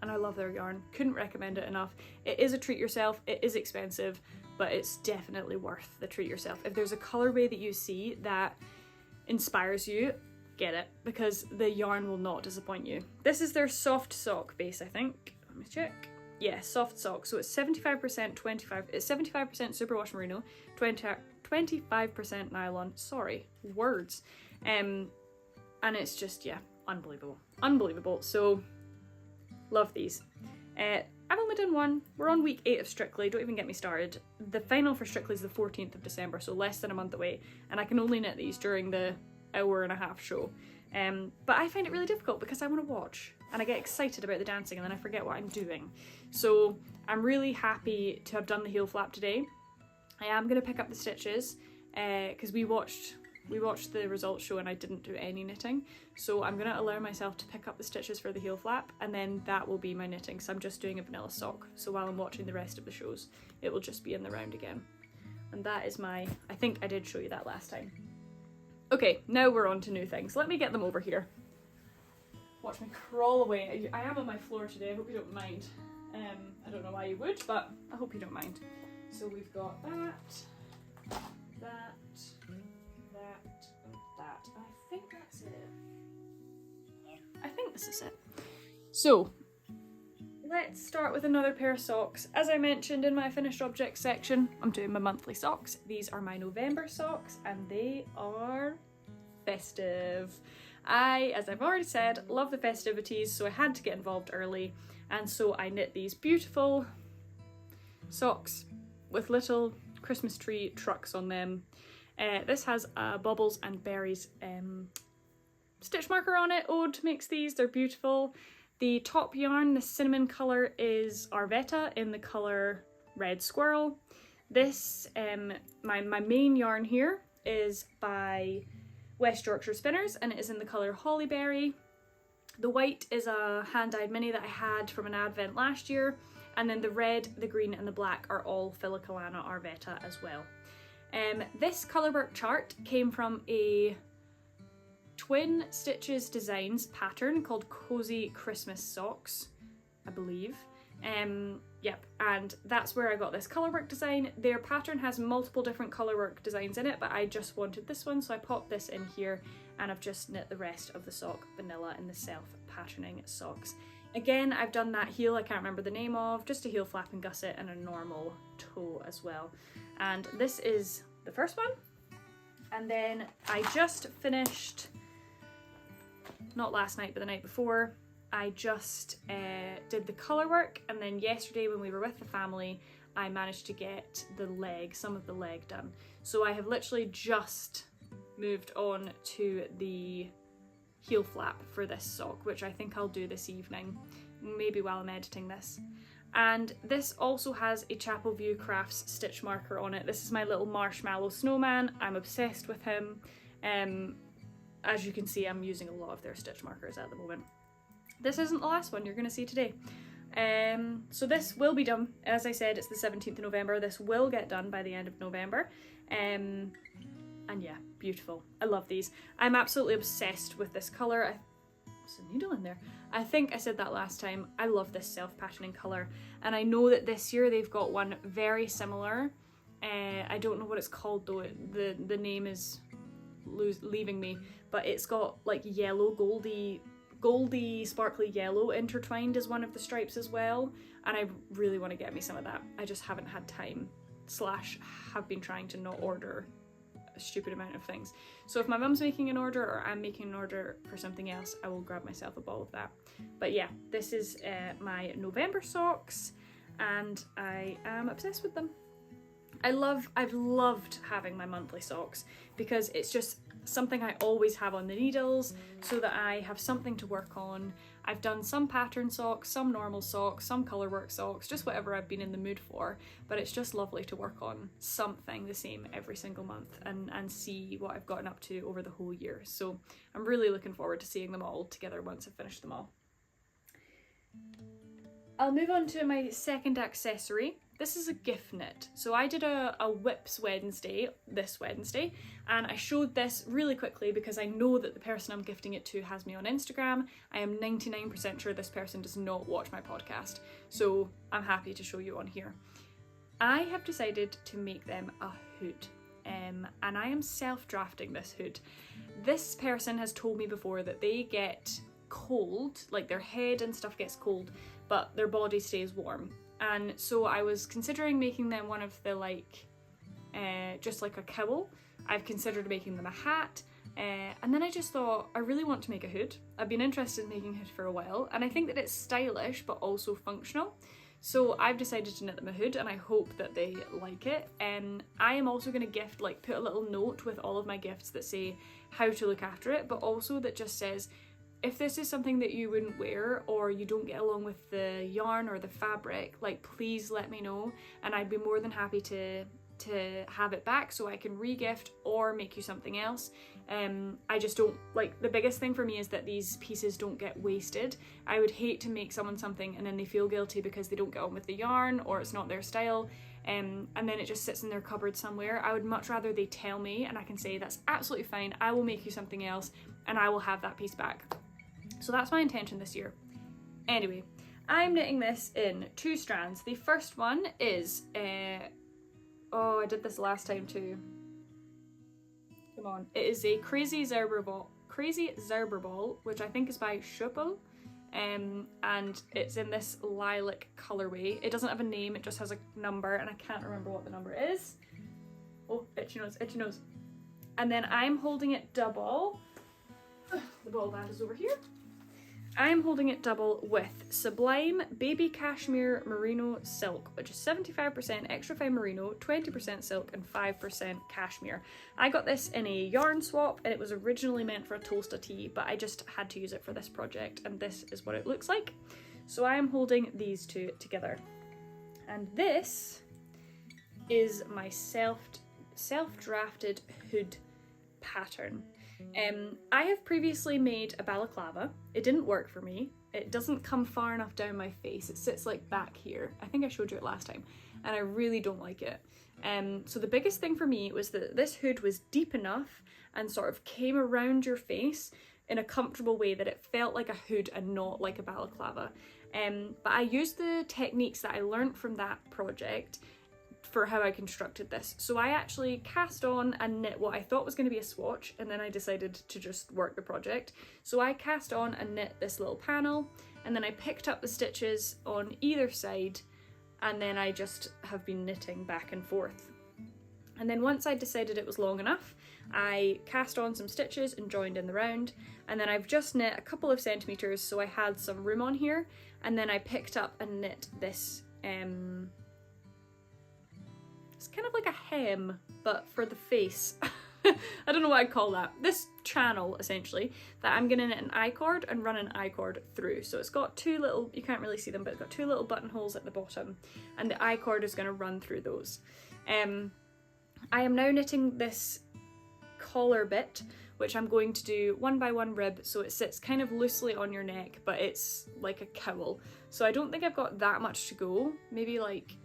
and I love their yarn. Couldn't recommend it enough. It is a treat yourself. It is expensive, but it's definitely worth the treat yourself. If there's a colourway that you see that inspires you, get it, because the yarn will not disappoint you. This is their soft sock base, I think. Let me check. Yeah, soft sock. So it's 75%, 25. It's 75% superwash merino, 25% nylon. Sorry, words. And it's just, yeah, unbelievable. Unbelievable. So love these. I've only done one. We're on week 8 of Strictly, don't even get me started. The final for Strictly is the 14th of December, so less than a month away, and I can only knit these during the hour-and-a-half show. But I find it really difficult because I want to watch, and I get excited about the dancing and then I forget what I'm doing. So I'm really happy to have done the heel flap today. I am going to pick up the stitches because we watched the results show and I didn't do any knitting, so I'm going to allow myself to pick up the stitches for the heel flap, and then that will be my knitting. So I'm just doing a vanilla sock, so while I'm watching the rest of the shows it will just be in the round again. And that is I think I did show you that last time. Okay, now we're on to new things. Let me get them over here. Watch me crawl away. I am on my floor today, I hope you don't mind. I don't know why you would, but I hope you don't mind. So we've got that. I think that's it. I think this is it. So let's start with another pair of socks. As I mentioned in my finished objects section, I'm doing my monthly socks. These are my November socks and they are festive. As I've already said, love the festivities, so I had to get involved early, and so I knit these beautiful socks with little Christmas tree trucks on them. This has a bubbles and berries stitch marker on it. Ode makes these, they're beautiful. The top yarn, the cinnamon colour, is Arvetta in the colour Red Squirrel. This, my main yarn here is by West Yorkshire Spinners, and it is in the colour Hollyberry. The white is a hand-dyed mini that I had from an advent last year, and then the red, the green and the black are all Philicolana Arvetta as well. This colourwork chart came from a Twin Stitches Designs pattern called Cozy Christmas Socks, I believe. Yep, and that's where I got this colourwork design. Their pattern has multiple different colourwork designs in it, but I just wanted this one, so I popped this in here, and I've just knit the rest of the sock vanilla in the self-patterning socks. Again, I've done that heel I can't remember the name of, just a heel flap and gusset and a normal toe as well. And this is the first one. And then I just finished, not last night but the night before, I just did the colour work, and then yesterday when we were with the family I managed to get the leg, some of the leg done. So I have literally just moved on to the heel flap for this sock, which I think I'll do this evening, maybe while I'm editing this. And this also has a Chapel View Crafts stitch marker on it. This is my little marshmallow snowman. I'm obsessed with him. as you can see, I'm using a lot of their stitch markers at the moment. This isn't the last one you're going to see today. So this will be done. As I said, it's the 17th of November. This will get done by the end of November. And yeah, beautiful. I love these. I'm absolutely obsessed with this colour. There's a needle in there. I think I said that last time. I love this self-patterning colour. And I know that this year they've got one very similar. I don't know what it's called though. The name is leaving me. But it's got like yellow, goldy sparkly yellow intertwined as one of the stripes as well, and I really want to get me some of that. I just haven't had time / have been trying to not order a stupid amount of things. So if my mum's making an order or I'm making an order for something else, I will grab myself a ball of that. But yeah, this is my November socks, and I am obsessed with them. I've loved having my monthly socks because it's just something I always have on the needles so that I have something to work on. I've done some pattern socks, some normal socks, some colourwork socks, just whatever I've been in the mood for, but it's just lovely to work on something the same every single month and see what I've gotten up to over the whole year. So I'm really looking forward to seeing them all together once I've finished them all. I'll move on to my second accessory. This is a gift knit. So I did a WIPS Wednesday, this Wednesday, and I showed this really quickly because I know that the person I'm gifting it to has me on Instagram. I am 99% sure this person does not watch my podcast, so I'm happy to show you on here. I have decided to make them a hood, and I am self-drafting this hood. This person has told me before that they get cold, like their head and stuff gets cold, but their body stays warm. And so I was considering making them one of the just like a cowl. I've considered making them a hat, and then I just thought I really want to make a hood. I've been interested in making a hood for a while, and I think that it's stylish but also functional. So I've decided to knit them a hood, and I hope that they like it. I am also going to put a little note with all of my gifts that say how to look after it, but also that just says, if this is something that you wouldn't wear or you don't get along with the yarn or the fabric, please let me know, and I'd be more than happy to have it back so I can re-gift or make you something else. I just don't, the biggest thing for me is that these pieces don't get wasted. I would hate to make someone something and then they feel guilty because they don't get on with the yarn or it's not their style, and then it just sits in their cupboard somewhere. I would much rather they tell me and I can say, that's absolutely fine, I will make you something else and I will have that piece back. So that's my intention this year. Anyway, I'm knitting this in 2 strands. The first one is, I did this last time too. Come on. It is a Crazy Zerber Ball, which I think is by Schuppel. And it's in this lilac colourway. It doesn't have a name, it just has a number, and I can't remember what the number is. Oh, itchy nose, itchy nose. And then I'm holding it double. The ball band is over here. I'm holding it double with Sublime Baby Cashmere Merino Silk, which is 75% extra fine merino, 20% silk and 5% cashmere. I got this in a yarn swap and it was originally meant for a toaster tee, but I just had to use it for this project and this is what it looks like. So I am holding these two together. And this is my self-drafted hood pattern. I have previously made a balaclava. It didn't work for me. It doesn't come far enough down my face. It sits back here. I think I showed you it last time and I really don't like it. So the biggest thing for me was that this hood was deep enough and sort of came around your face in a comfortable way that it felt like a hood and not like a balaclava. But I used the techniques that I learned from that project for how I constructed this. So I actually cast on and knit what I thought was going to be a swatch, and then I decided to just work the project. So I cast on and knit this little panel, and then I picked up the stitches on either side, and then I just have been knitting back and forth. And then once I decided it was long enough, I cast on some stitches and joined in the round, and then I've just knit a couple of centimetres so I had some room on here, and then I picked up and knit this it's kind of like a hem, but for the face. I don't know what I'd call that. This channel, essentially, that I'm going to knit an I-cord and run an I-cord through. So it's got 2 little, you can't really see them, but it's got 2 little buttonholes at the bottom, and the I-cord is going to run through those. I am now knitting this collar bit, which I'm going to do 1x1 rib, so it sits kind of loosely on your neck, but it's like a cowl. So I don't think I've got that much to go, maybe like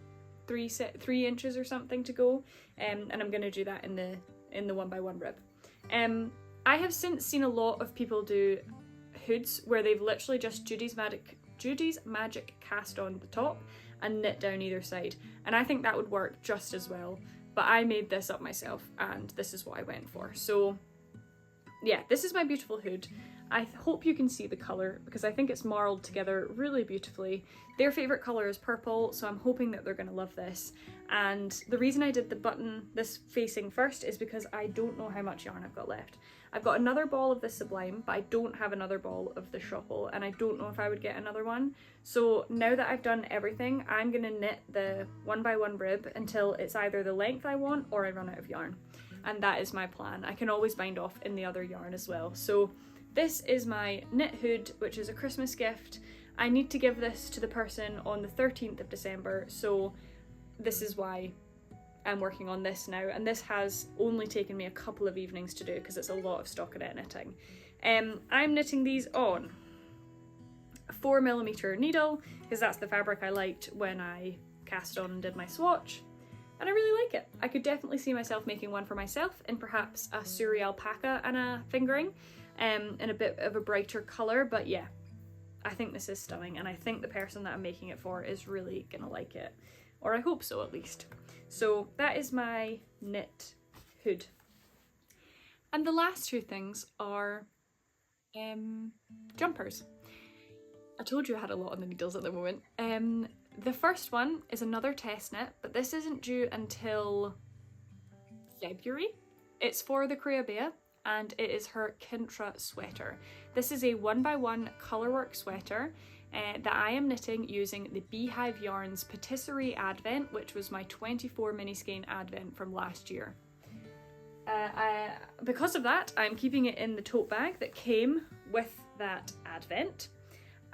3 inches or something to go, and I'm going to do that in the 1x1 rib. I have since seen a lot of people do hoods where they've literally just Judy's Magic cast on the top and knit down either side, and I think that would work just as well, but I made this up myself and this is what I went for. So yeah, this is my beautiful hood. I hope you can see the colour because I think it's marled together really beautifully. Their favourite colour is purple, so I'm hoping that they're going to love this. And the reason I did the button this facing first is because I don't know how much yarn I've got left. I've got another ball of the Sublime, but I don't have another ball of the Shuffle, and I don't know if I would get another one. So now that I've done everything, I'm going to knit the 1x1 rib until it's either the length I want or I run out of yarn. And that is my plan. I can always bind off in the other yarn as well. So this is my knit hood, which is a Christmas gift. I need to give this to the person on the 13th of December, so this is why I'm working on this now, and this has only taken me a couple of evenings to do because it's a lot of stockinette knitting. I'm knitting these on a 4mm needle because that's the fabric I liked when I cast on and did my swatch, and I really like it. I could definitely see myself making one for myself in perhaps a Suri alpaca and a fingering, in a bit of a brighter colour, but yeah, I think this is stunning, and I think the person that I'm making it for is really gonna like it, or I hope so at least. So that is my knit hood. And the last two things are jumpers. I told you I had a lot on the needles at the moment. The first one is another test knit, but this isn't due until February. It's for the Creabea, and it is her Kintra sweater. This is a 1x1 colourwork sweater that I am knitting using the Beehive Yarns Patisserie Advent, which was my 24 mini skein Advent from last year. Because of that, I'm keeping it in the tote bag that came with that Advent.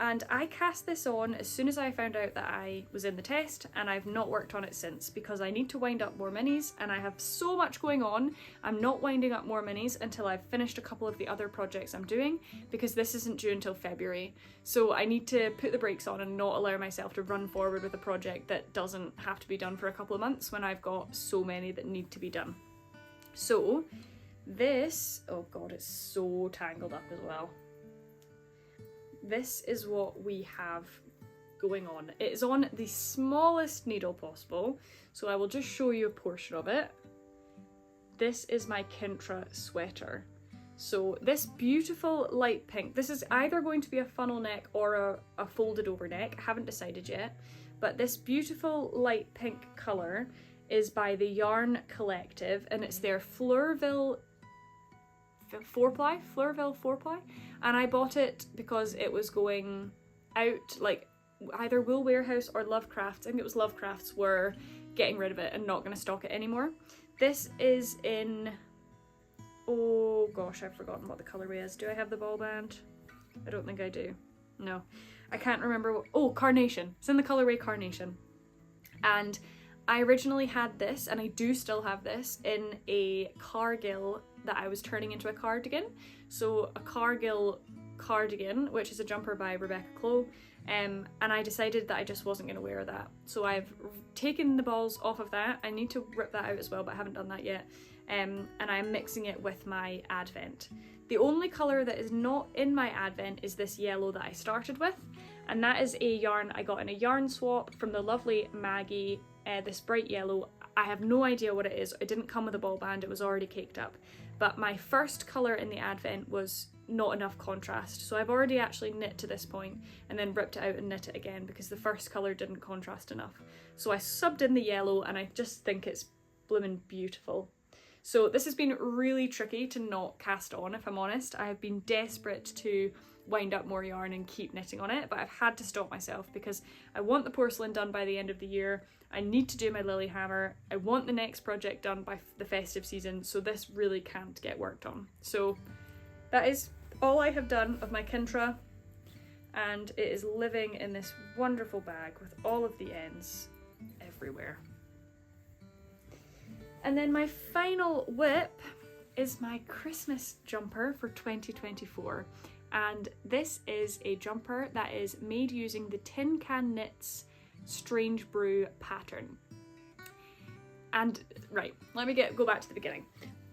And I cast this on as soon as I found out that I was in the test, and I've not worked on it since because I need to wind up more minis and I have so much going on. I'm not winding up more minis until I've finished a couple of the other projects I'm doing because this isn't due until February. So I need to put the brakes on and not allow myself to run forward with a project that doesn't have to be done for a couple of months when I've got so many that need to be done. So this, oh god, it's so tangled up as well. This is what we have going on. It is on the smallest needle possible, so I will just show you a portion of it. This is my Kintra sweater. So this beautiful light pink, this is either going to be a funnel neck or a folded over neck, I haven't decided yet, but this beautiful light pink colour is by the Yarn Collective, and it's their Fleurville 4-ply, and I bought it because it was going out, like either Wool Warehouse or Lovecrafts. I think it was Lovecrafts were getting rid of it and not going to stock it anymore. This is in, oh gosh, I've forgotten what the colourway is. Do I have the ball band? I don't think I do. No, I can't remember what, oh, Carnation. It's in the colourway Carnation. And I originally had this, and I do still have this, in a Cargill that I was turning into a cardigan. So a Cargill cardigan, which is a jumper by Rebecca Clow, and I decided that I just wasn't going to wear that. So I've taken the balls off of that. I need to rip that out as well, but I haven't done that yet. And I'm mixing it with my Advent. The only colour that is not in my Advent is this yellow that I started with, and that is a yarn I got in a yarn swap from the lovely Maggie, this bright yellow. I have no idea what it is. It didn't come with a ball band, it was already caked up. But my first colour in the Advent was not enough contrast, so I've already actually knit to this point and then ripped it out and knit it again because the first colour didn't contrast enough. So I subbed in the yellow, and I just think it's blooming beautiful. So this has been really tricky to not cast on, if I'm honest. I have been desperate to wind up more yarn and keep knitting on it, but I've had to stop myself because I want the porcelain done by the end of the year. I need to do my Lilyhammer. I want the next project done by the festive season, so this really can't get worked on. So that is all I have done of my Kintra, and it is living in this wonderful bag with all of the ends everywhere. And then my final WIP is my Christmas jumper for 2024. And this is a jumper that is made using the Tin Can Knits Strange Brew pattern. And right, let me go back to the beginning.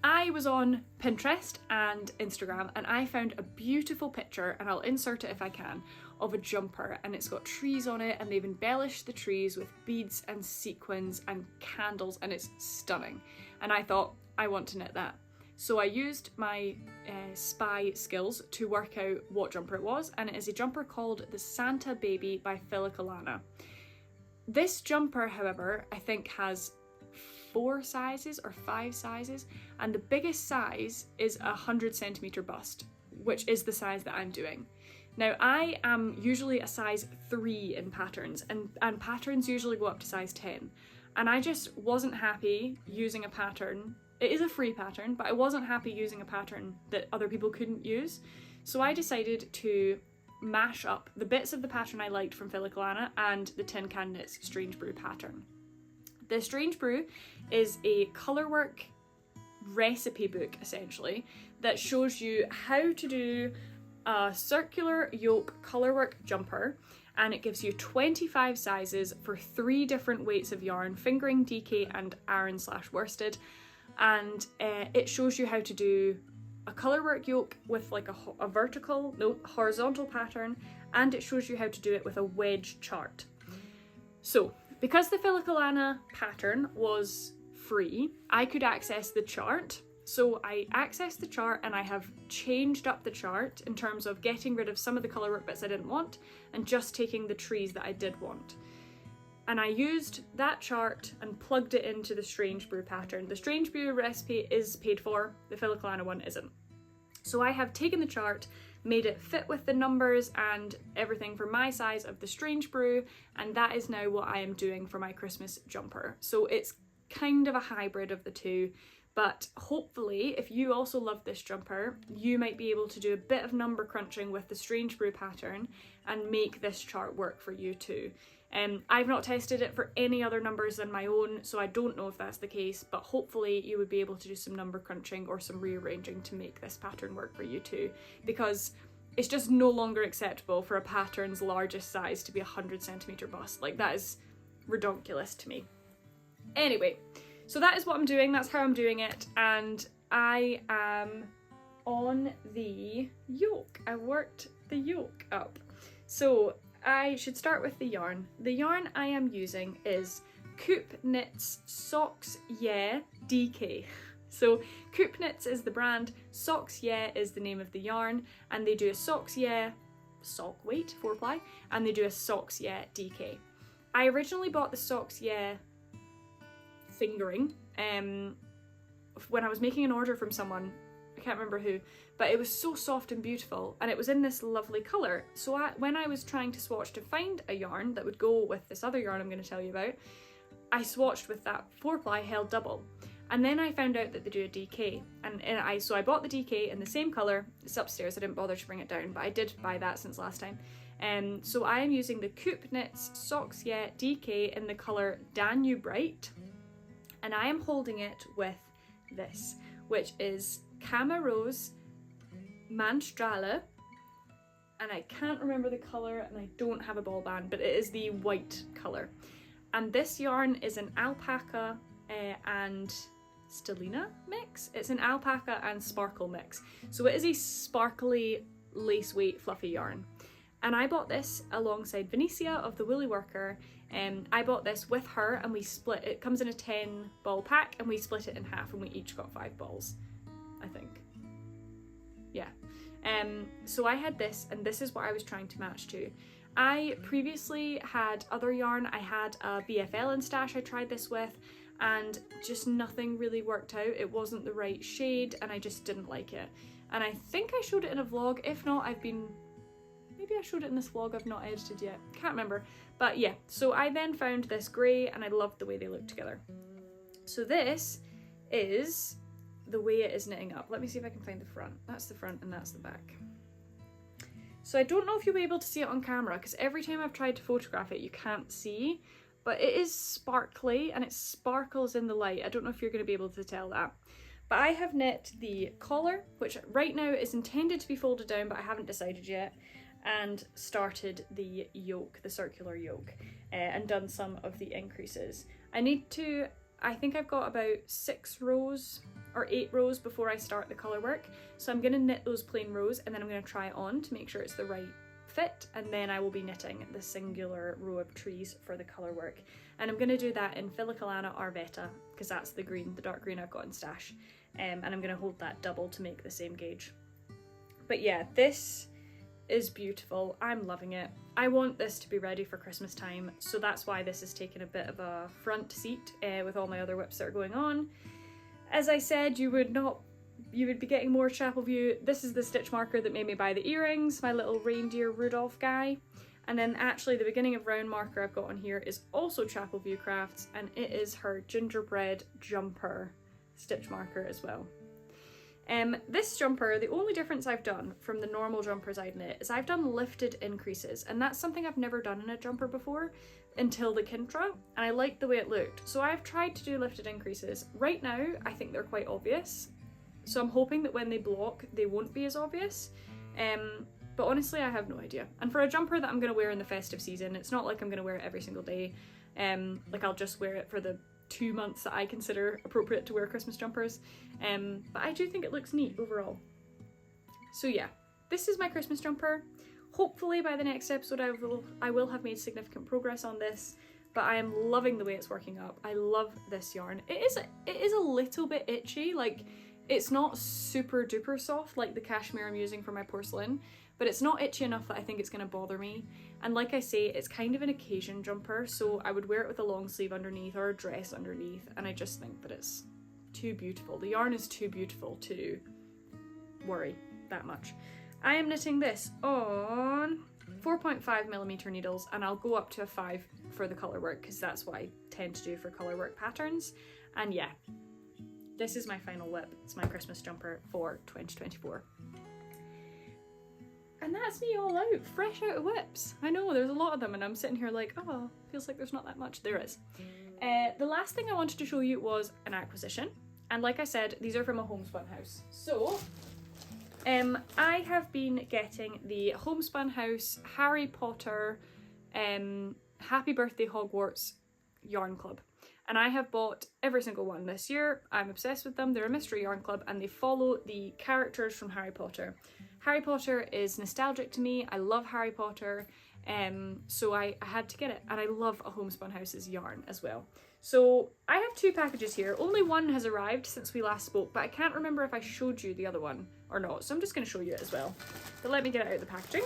I was on Pinterest and Instagram and I found a beautiful picture, and I'll insert it if I can, of a jumper, and it's got trees on it and they've embellished the trees with beads and sequins and candles, and it's stunning. And I thought, I want to knit that. So I used my spy skills to work out what jumper it was, and it is a jumper called the Santa Baby by Philicolana. This jumper, however, I think has 4 sizes or 5 sizes, and the biggest size is a 100cm bust, which is the size that I'm doing. Now, I am usually a size 3 in patterns, and patterns usually go up to size 10, and I just wasn't happy using a pattern. It is a free pattern, but I wasn't happy using a pattern that other people couldn't use, so I decided to mash up the bits of the pattern I liked from Philicolana and the Tin Can Knits Strange Brew pattern. The Strange Brew is a colourwork recipe book, essentially, that shows you how to do a circular yoke colourwork jumper, and it gives you 25 sizes for 3 different weights of yarn, fingering, DK and Aran/worsted, and it shows you how to do a colourwork yoke with like a horizontal pattern, and it shows you how to do it with a wedge chart. So, because the Philicolana pattern was free, I could access the chart. So I accessed the chart and I have changed up the chart in terms of getting rid of some of the colourwork bits I didn't want and just taking the trees that I did want. And I used that chart and plugged it into the Strange Brew pattern. The Strange Brew recipe is paid for, the Philicolana one isn't. So I have taken the chart, made it fit with the numbers and everything for my size of the Strange Brew, and that is now what I am doing for my Christmas jumper. So it's kind of a hybrid of the two, but hopefully if you also love this jumper, you might be able to do a bit of number crunching with the Strange Brew pattern and make this chart work for you too. I've not tested it for any other numbers than my own, so I don't know if that's the case, but hopefully you would be able to do some number crunching or some rearranging to make this pattern work for you too, because it's just no longer acceptable for a pattern's largest size to be a 100cm bust. Like, that is ridiculous to me. Anyway, so that is what I'm doing, that's how I'm doing it, and I am on the yoke. I worked the yoke up. So I should start with the yarn. The yarn I am using is Coop Knits Socks Yeah DK. So Coop Knits is the brand, Socks Yeah is the name of the yarn, and they do a Socks Yeah sock weight 4-ply, and they do a Socks Yeah DK. I originally bought the Socks Yeah fingering when I was making an order from someone, I can't remember who, but it was so soft and beautiful, and it was in this lovely colour. So when I was trying to swatch to find a yarn that would go with this other yarn I'm going to tell you about, I swatched with that 4-ply held double, and then I found out that they do a DK, so I bought the DK in the same colour. It's upstairs, I didn't bother to bring it down, but I did buy that since last time. So I am using the Coop Knits Socks Yeah DK in the colour Danube Bright, and I am holding it with this, which is Cama Rose Manstrala, and I can't remember the colour and I don't have a ball band, but it is the white colour. And this yarn is an alpaca and stellina mix. It's an alpaca and sparkle mix. So it is a sparkly lace weight fluffy yarn. And I bought this alongside Venetia of the Woolly Worker. I bought this with her and we split it. It comes in a 10 ball pack and we split it in half and we each got 5 balls, I think. Yeah. So I had this, and this is what I was trying to match to. I previously had other yarn. I had a BFL in stash I tried this with, and just nothing really worked out. It wasn't the right shade and I just didn't like it. And I think I showed it in a vlog. If not, maybe I showed it in this vlog I've not edited yet. Can't remember. But yeah, so I then found this grey and I loved the way they look together. So this is the way it is knitting up. Let me see if I can find the front. That's the front and that's the back. So I don't know if you'll be able to see it on camera, because every time I've tried to photograph it you can't see, but it is sparkly and it sparkles in the light. I don't know if you're going to be able to tell that. But I have knit the collar, which right now is intended to be folded down, but I haven't decided yet, and started the yoke, the circular yoke, and done some of the increases. I think I've got about 6 rows or 8 rows before I start the colour work. So I'm going to knit those plain rows and then I'm going to try it on to make sure it's the right fit, and then I will be knitting the singular row of trees for the colour work. And I'm going to do that in Filicalana Arvetta, because that's the green, the dark green I've got in stash. And I'm going to hold that double to make the same gauge. But yeah, this is beautiful. I'm loving it. I want this to be ready for Christmas time, so that's why this is taking a bit of a front seat with all my other WIPs that are going on. As I said, you would be getting more Chapel View. This is the stitch marker that made me buy the earrings, my little reindeer Rudolph guy. And then actually the beginning of round marker I've got on here is also Chapel View Crafts, and it is her gingerbread jumper stitch marker as well. This jumper, the only difference I've done from the normal jumpers I'd knit is I've done lifted increases, and that's something I've never done in a jumper before until the Kintra, and I liked the way it looked. So I've tried to do lifted increases. Right now, I think they're quite obvious. So I'm hoping that when they block, they won't be as obvious. But honestly, I have no idea. And for a jumper that I'm going to wear in the festive season, it's not like I'm going to wear it every single day. Like I'll just wear it for the 2 months that I consider appropriate to wear Christmas jumpers. But I do think it looks neat overall. So yeah, this is my Christmas jumper. Hopefully by the next episode I will have made significant progress on this, but I am loving the way it's working up. I love this yarn. It is a little bit itchy, like it's not super duper soft like the cashmere I'm using for my porcelain, but it's not itchy enough that I think it's going to bother me. And like I say, it's kind of an occasion jumper, so I would wear it with a long sleeve underneath or a dress underneath, and I just think that it's too beautiful. The yarn is too beautiful to worry that much. I am knitting this on 4.5mm needles, and I'll go up to a 5 for the colour work because that's what I tend to do for colour work patterns. And yeah, this is my final WIP. It's my Christmas jumper for 2024. And that's me all out, fresh out of WIPs. I know, there's a lot of them and I'm sitting here like, oh, feels like there's not that much. There is. The last thing I wanted to show you was an acquisition. And like I said, these are from a Homespun House. So, I have been getting the Homespun House Harry Potter Happy Birthday Hogwarts yarn club. And I have bought every single one this year. I'm obsessed with them. They're a mystery yarn club and they follow the characters from Harry Potter. Harry Potter is nostalgic to me. I love Harry Potter. So I had to get it. And I love a Homespun House's yarn as well. So I have 2 packages here. Only one has arrived since we last spoke, but I can't remember if I showed you the other one or not. So I'm just going to show you it as well. But let me get it out of the packaging.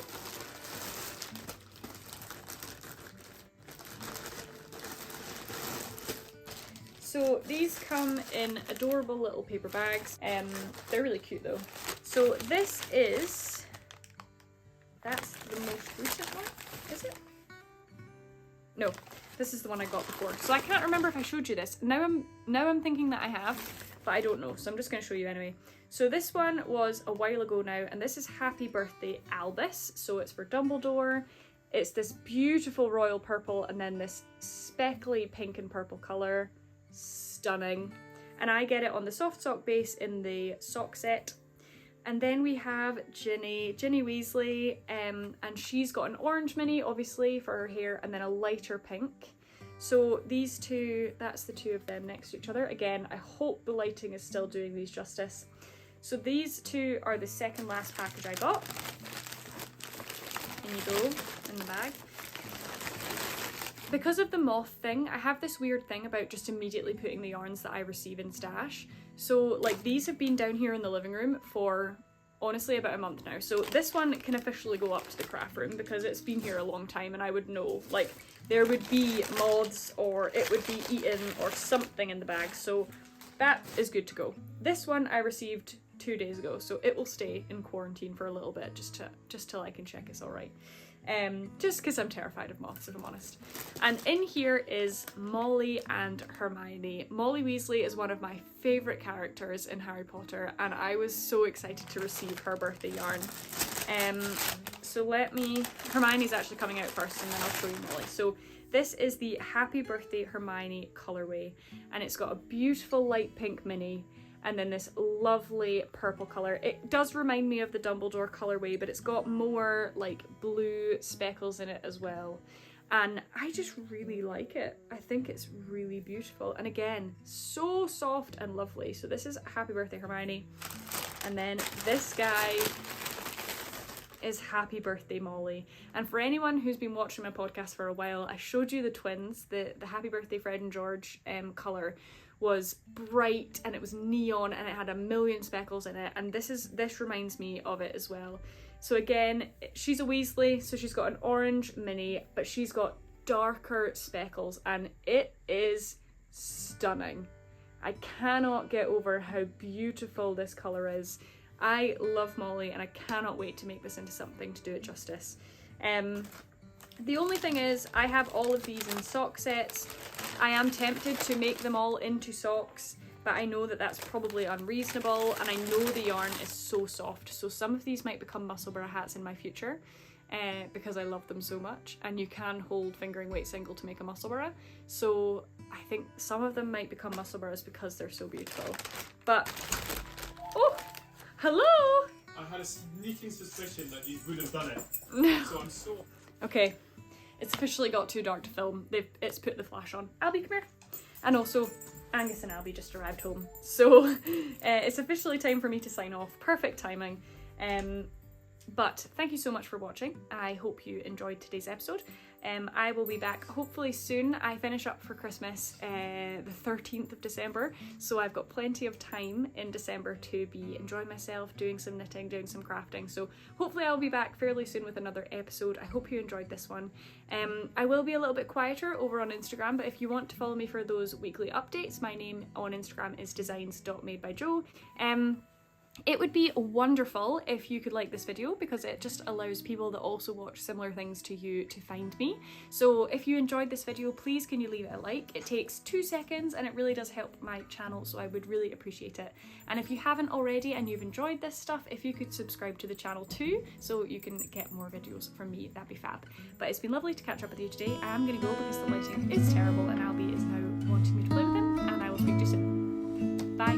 So these come in adorable little paper bags. They're really cute though. So this is, that's the most recent one, is it? No, this is the one I got before. So I can't remember if I showed you this. Now I'm thinking that I have, but I don't know. So I'm just going to show you anyway. So this one was a while ago now, and this is Happy Birthday Albus. So it's for Dumbledore. It's this beautiful royal purple and then this speckly pink and purple colour. Stunning. And I get it on the soft sock base in the sock set. And then we have Ginny Weasley, and she's got an orange mini obviously for her hair and then a lighter pink. So these two, that's the 2 of them next to each other. Again, I hope the lighting is still doing these justice. So these 2 are the second last package I got. In you go, in the bag. Because of the moth thing, I have this weird thing about just immediately putting the yarns that I receive in stash. So like these have been down here in the living room for honestly about a month now. So this one can officially go up to the craft room because it's been here a long time and I would know like there would be moths or it would be eaten or something in the bag. So that is good to go. This one I received 2 days ago, so it will stay in quarantine for a little bit just till I can check it's all right. Just because I'm terrified of moths, if I'm honest. And in here is Molly and Hermione. Molly Weasley is one of my favourite characters in Harry Potter and I was so excited to receive her birthday yarn. So Hermione's actually coming out first and then I'll show you Molly. So this is the Happy Birthday Hermione colourway and it's got a beautiful light pink mini and then this lovely purple colour. It does remind me of the Dumbledore colourway, but it's got more like blue speckles in it as well. And I just really like it. I think it's really beautiful. And again, so soft and lovely. So this is Happy Birthday Hermione. And then this guy is Happy Birthday Molly. And for anyone who's been watching my podcast for a while, I showed you the twins. The Happy Birthday Fred and George colour was bright and it was neon and it had a million speckles in it, and this reminds me of it as well. So again, she's a Weasley, so she's got an orange mini, but she's got darker speckles and it is stunning. I cannot get over how beautiful this colour is. I love Molly and I cannot wait to make this into something to do it justice. The only thing is, I have all of these in sock sets. I am tempted to make them all into socks, but I know that that's probably unreasonable, and I know the yarn is so soft, so some of these might become Musselburgh hats in my future, because I love them so much, and you can hold fingering weight single to make a Musselburgh, so I think some of them might become Musselburghs because they're so beautiful. But, oh, hello! I had a sneaking suspicion that you would have done it, so I'm so... Okay, it's officially got too dark to film. It's put the flash on. Albie, come here. And also, Angus and Albie just arrived home. So it's officially time for me to sign off. Perfect timing. But thank you so much for watching. I hope you enjoyed today's episode. I will be back hopefully soon. I finish up for Christmas the 13th of December, so I've got plenty of time in December to be enjoying myself, doing some knitting, doing some crafting, so hopefully I'll be back fairly soon with another episode. I hope you enjoyed this one. I will be a little bit quieter over on Instagram, but if you want to follow me for those weekly updates, my name on Instagram is designs.madebyjo. It would be wonderful if you could like this video, because it just allows people that also watch similar things to you to find me. So if you enjoyed this video, please can you leave it a like? It takes 2 seconds and it really does help my channel, so I would really appreciate it. And if you haven't already and you've enjoyed this stuff, if you could subscribe to the channel too, so you can get more videos from me, that'd be fab. But it's been lovely to catch up with you today. I am going to go because the lighting is terrible and Albie is now wanting me to play with him, and I will speak to you soon. Bye!